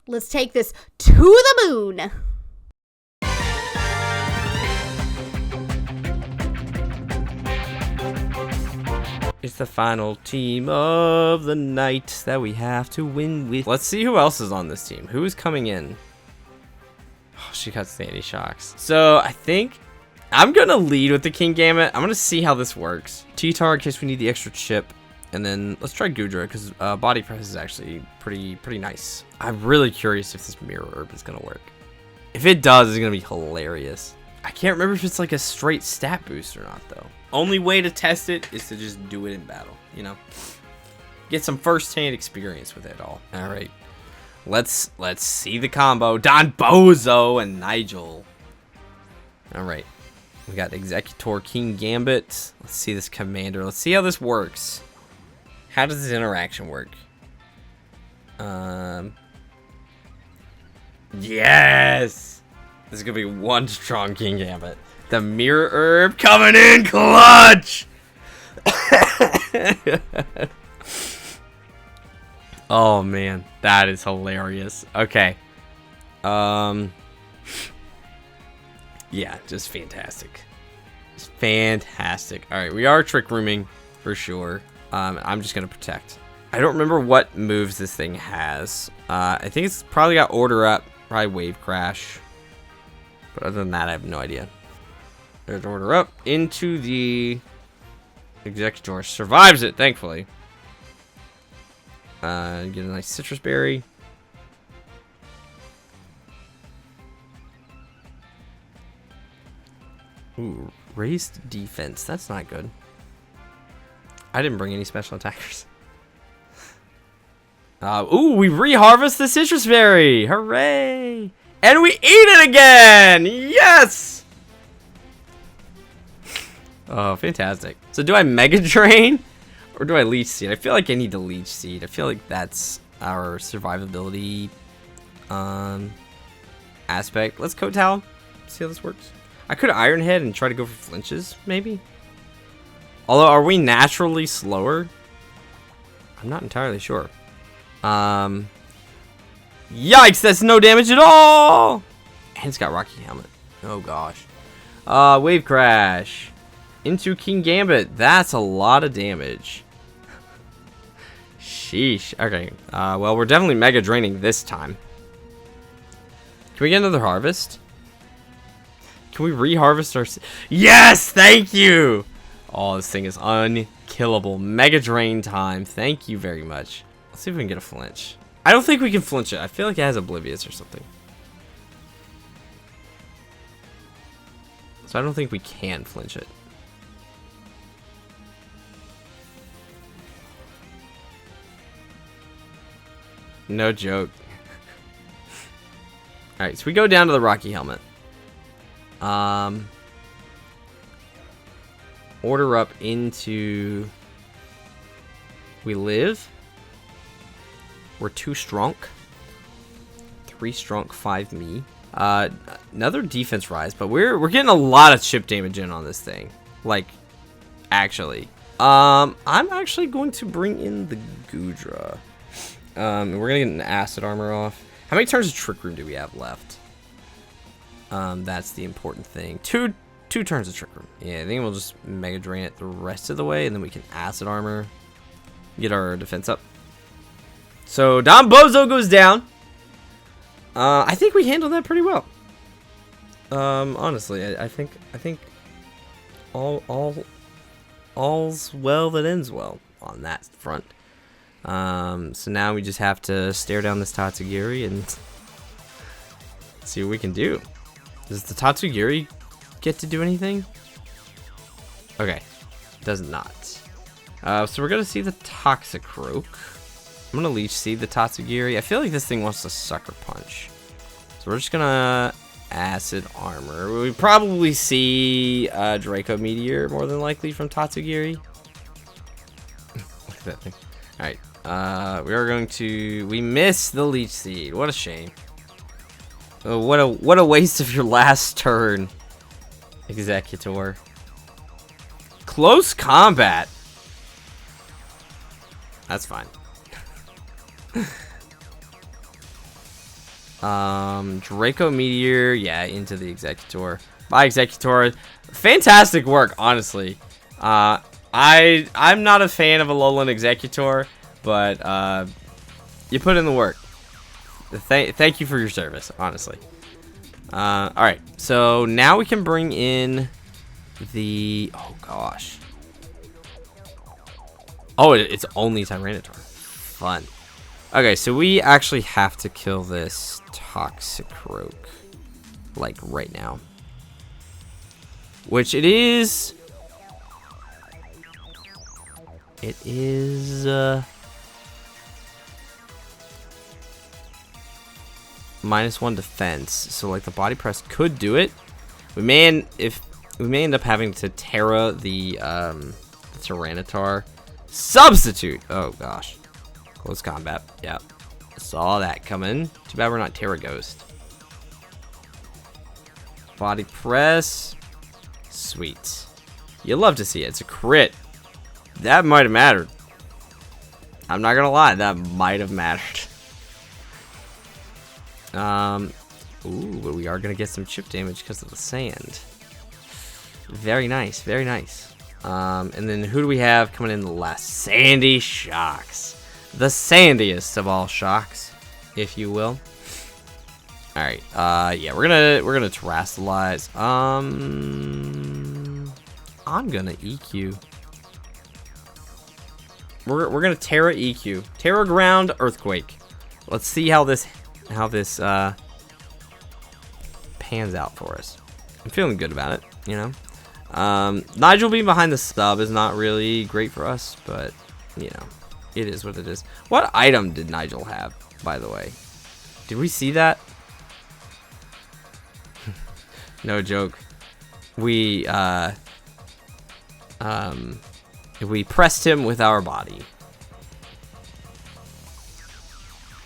let's take this to the moon. It's the final team of the night that we have to win with. Let's see who else is on this team. Who is coming in? Oh, she got Sandy Shocks. So I think I'm going to lead with the King Gambit. I'm going to see how this works. T-Tar in case we need the extra chip. And then let's try Goodra because Body Press is actually pretty nice. I'm really curious if this Mirror Herb is going to work. If it does, it's going to be hilarious. I can't remember if it's like a straight stat boost or not, though. Only way to test it is to just do it in battle, you know? Get some first-hand experience with it all. All right. Let's see the combo. Dondozo and Nigel. All right. We got Executor, King Gambit. Let's see this Commander. Let's see how this works. How does this interaction work? Yes! This is going to be one strong King Gambit. The Mirror Herb coming in clutch! Oh, man. That is hilarious. Okay. Yeah, just fantastic. Just fantastic. All right, we are Trick Rooming for sure. I'm just going to Protect. I don't remember what moves this thing has. I think it's probably got Order Up, probably Wave Crash. But other than that, I have no idea. There's Order Up into the Executor. Survives it, thankfully. Get a nice Citrus Berry. Ooh, raised defense. That's not good. I didn't bring any special attackers. Ooh, we reharvest the citrus berry. Hooray! And we eat it again! Yes! Oh, fantastic. So do I Mega Drain? Or do I Leech Seed? I feel like I need to Leech Seed. I feel like that's our survivability aspect. Let's Coat Towel. See how this works. I could Iron Head and try to go for flinches, maybe? Although, are we naturally slower? I'm not entirely sure. Yikes, that's no damage at all! And it's got Rocky Helmet. Oh gosh. Wave Crash. Into King Gambit. That's a lot of damage. Sheesh. Okay. Well, we're definitely Mega Draining this time. Can we get another Harvest? Can we re-harvest our... Yes! Thank you! Oh, this thing is unkillable. Mega Drain time. Thank you very much. Let's see if we can get a flinch. I don't think we can flinch it. I feel like it has Oblivious or something. So I don't think we can flinch it. No joke. Alright, so we go down to the Rocky Helmet. Order up into... We live. We're 2 strong. 3 strong, 5 me. Another defense rise, but we're getting a lot of chip damage in on this thing. Like, actually. I'm actually going to bring in the Goodra. We're gonna get an acid armor off. How many turns of Trick Room do we have left? That's the important thing. Two turns of Trick Room. Yeah, I think we'll just Mega Drain it the rest of the way, and then we can acid armor. Get our defense up. So Don Bozo goes down. I think we handled that pretty well. Honestly, I think all's well that ends well on that front. So now we just have to stare down this Tatsugiri and see what we can do. Does the Tatsugiri get to do anything? Okay, does not. So we're gonna see the Toxicroak. I'm gonna Leech Seed the Tatsugiri. I feel like this thing wants to Sucker Punch. So we're just gonna Acid Armor. We probably see Draco Meteor more than likely from Tatsugiri. Look at that thing. Alright. We are going to... We miss the Leech Seed. What a shame. Oh, what a waste of your last turn, Executor. Close combat. That's fine. Draco Meteor, yeah, into the Executor. Bye, Executor. Fantastic work, honestly. I'm not a fan of Alolan Executor, but you put in the work. Thank you for your service, honestly. Alright, so now we can bring in the... Oh, gosh. Oh, it's only Tyranitar. Fun. Okay, so we actually have to kill this Toxicroak, like, right now. Which it is... It is... -1 defense, so like the body press could do it. We may end up having to Terra the Tyranitar. Substitute. Oh gosh, close combat. Yeah, saw that coming. Too bad we're not Terra Ghost. Body press. Sweet. You love to see it. It's a crit. That might have mattered. I'm not gonna lie, that might have mattered. Ooh, but we are gonna get some chip damage because of the sand. Very nice, very nice. And then who do we have coming in the last? Sandy Shocks. The sandiest of all shocks, if you will. Alright, yeah, we're gonna terrasilize. I'm gonna EQ. We're gonna Terra EQ. Terra Ground Earthquake. Let's see how this pans out for us. I'm feeling good about it. you know. Nigel being behind the sub is not really great for us, but, you know, it is what it is. What item did Nigel have, by the way? Did we see that? No joke. We pressed him with our body.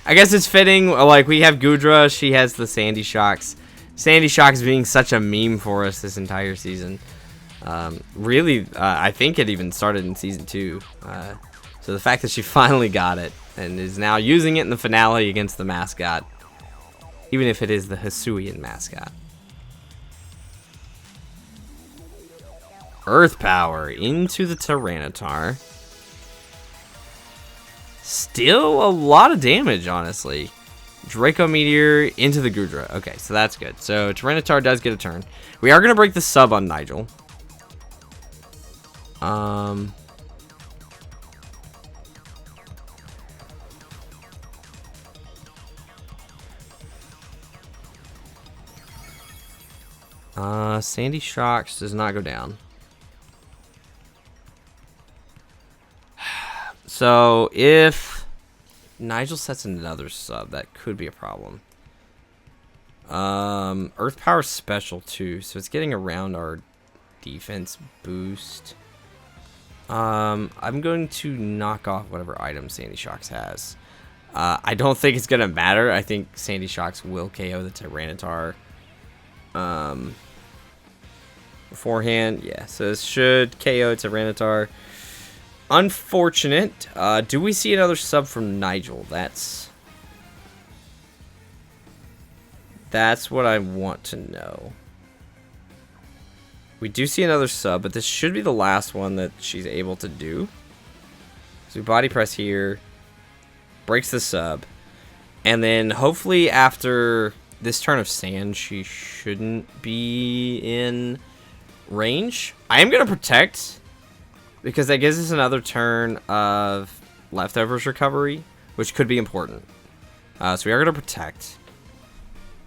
I guess it's fitting, like, we have Goodra, she has the Sandy Shocks. Sandy Shocks being such a meme for us this entire season. Really, I think it even started in Season 2. So the fact that she finally got it, and is now using it in the finale against the mascot, even if it is the Hisuian mascot. Earth Power into the Tyranitar. Still a lot of damage, honestly. Draco Meteor into the Goodra. Okay, so that's good. So Tyranitar does get a turn. We are going to break the sub on Nigel. Sandy Shocks does not go down. So if Nigel sets another sub, that could be a problem. Earth Power special too, so it's getting around our defense boost. I'm going to knock off whatever item Sandy Shocks has. I don't think it's gonna matter. I think Sandy Shocks will KO the Tyranitar. Beforehand, yeah. So this should KO Tyranitar. Unfortunate. Do we see another sub from Nigel? That's what I want to know. We do see another sub, but this should be the last one that she's able to do. So we body press here, breaks the sub, and then hopefully after this turn of sand, she shouldn't be in range. I am going to protect, because that gives us another turn of leftovers recovery, which could be important. So we are going to protect.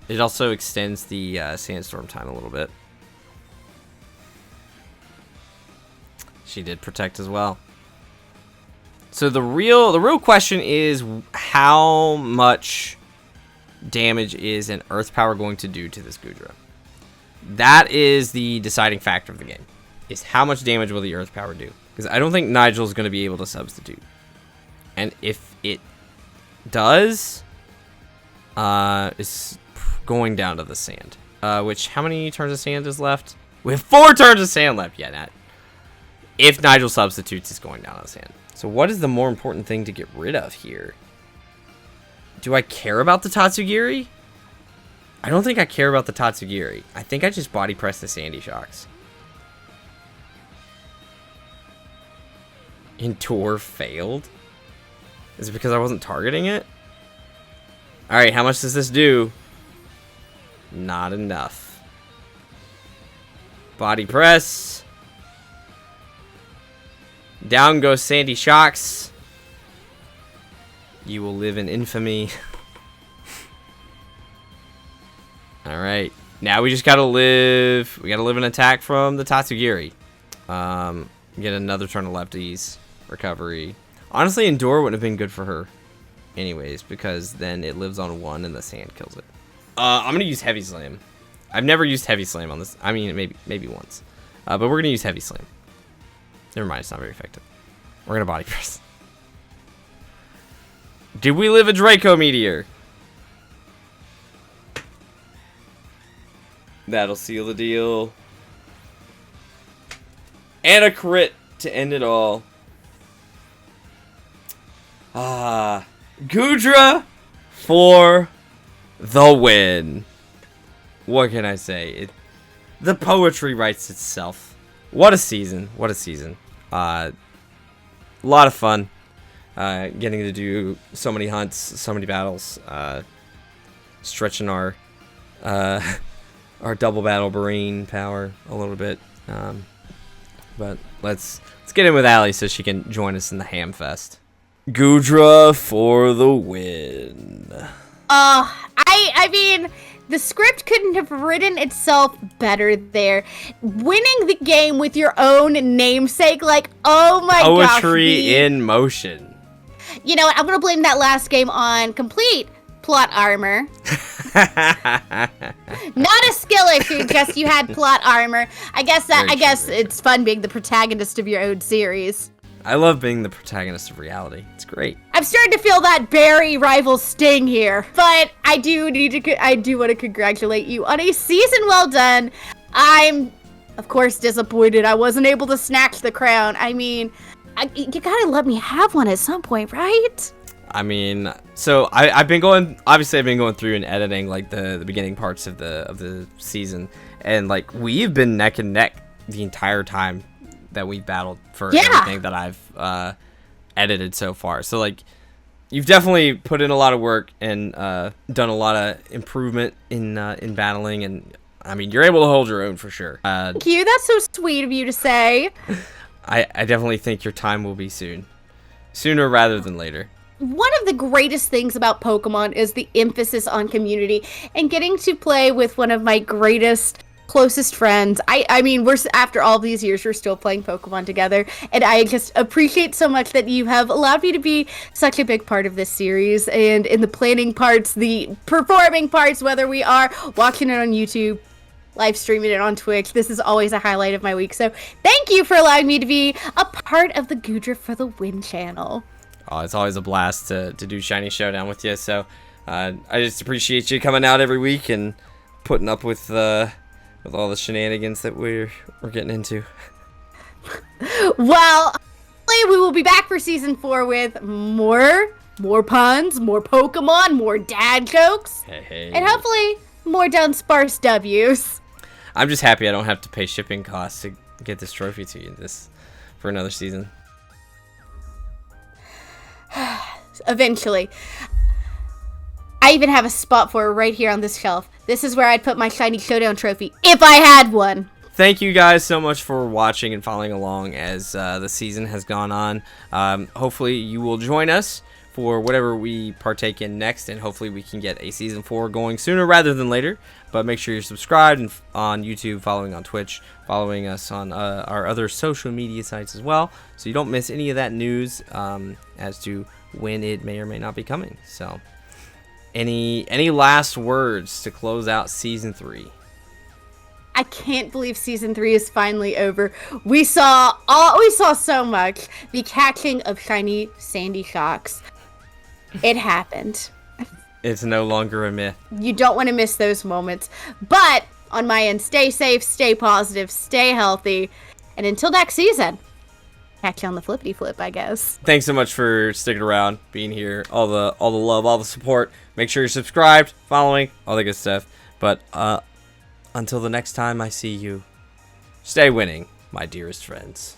It also extends the sandstorm time a little bit. She did protect as well. So the real question is, how much damage is an Earth Power going to do to this Goodra? That is the deciding factor of the game. Is how much damage will the Earth Power do? Because I don't think Nigel's going to be able to substitute. And if it does, it's going down to the sand. Which, how many turns of sand is left? We have 4 turns of sand left. Yeah, that. If Nigel substitutes, it's going down to the sand. So what is the more important thing to get rid of here? Do I care about the Tatsugiri? I don't think I care about the Tatsugiri. I think I just body press the Sandy Shocks. Endure failed? Is it because I wasn't targeting it? Alright, how much does this do? Not enough. Body press. Down goes Sandy Shocks. You will live in infamy. Alright. Now we just gotta live. We gotta live an attack from the Tatsugiri. Get another turn of lefties. Recovery. Honestly, Endure wouldn't have been good for her. Anyways, because then it lives on 1 and the sand kills it. I'm gonna use Heavy Slam. I've never used Heavy Slam on this. I mean, maybe once. But we're gonna use Heavy Slam. Never mind, it's not very effective. We're gonna body press. Did we live a Draco Meteor? That'll seal the deal. And a crit to end it all. Goodra for the win. What can I say? The poetry writes itself. What a season. What a season. A lot of fun. Getting to do so many hunts, so many battles. Stretching our double battle brain power a little bit. But let's get in with Allie so she can join us in the ham fest. Goodra for the win. I mean, The script couldn't have written itself better there. Winning the game with your own namesake, like, oh my gosh. Poetry in motion. You know what? I'm going to blame that last game on complete plot armor. Not a skill issue, just you had plot armor. I guess it's fun being the protagonist of your own series. I love being the protagonist of reality. It's great. I'm starting to feel that Barry rival sting here, but I do want to congratulate you on a season well done. I'm, of course, disappointed I wasn't able to snatch the crown. I mean, you gotta let me have one at some point, right? I mean, so I've been going through and editing like the beginning parts of the season, and like we've been neck and neck the entire time that we've battled for everything that I've edited so far. So like you've definitely put in a lot of work and done a lot of improvement in battling, and I mean you're able to hold your own for sure. Thank you. That's so sweet of you to say. I definitely think your time will be sooner rather than later. One of the greatest things about Pokemon is the emphasis on community and getting to play with one of my closest friends. I mean, after all these years, we're still playing Pokemon together, and I just appreciate so much that you have allowed me to be such a big part of this series, and in the planning parts, the performing parts, whether we are watching it on YouTube, live streaming it on Twitch. This is always a highlight of my week, so thank you for allowing me to be a part of the Goodra for the Win channel. Oh, it's always a blast to do Shiny Showdown with you, so I just appreciate you coming out every week and putting up with all the shenanigans that we're getting into. Well, hopefully we will be back for season 4 with more puns, more Pokemon, more dad jokes, and hopefully more Dunsparce W's. I'm just happy I don't have to pay shipping costs to get this trophy to you for another season. Eventually. I even have a spot for it right here on this shelf. This is where I'd put my Shiny Showdown trophy if I had one. Thank you guys so much for watching and following along as the season has gone on. Hopefully you will join us for whatever we partake in next, and hopefully we can get a season 4 going sooner rather than later. But make sure you're subscribed and on YouTube, following on Twitch, following us on our other social media sites as well, so you don't miss any of that news as to when it may or may not be coming. So any last words to close out season 3? I can't believe season 3 is finally over. We saw so much. The catching of shiny Sandy Shocks. It happened. It's no longer a myth. You don't want to miss those moments. But on my end, stay safe, stay positive, stay healthy, and until next season, catch you on the flippity flip, I guess. Thanks so much for sticking around, being here, all the love, all the support. Make sure you're subscribed, following, all the good stuff. But until the next time I see you, stay winning, my dearest friends.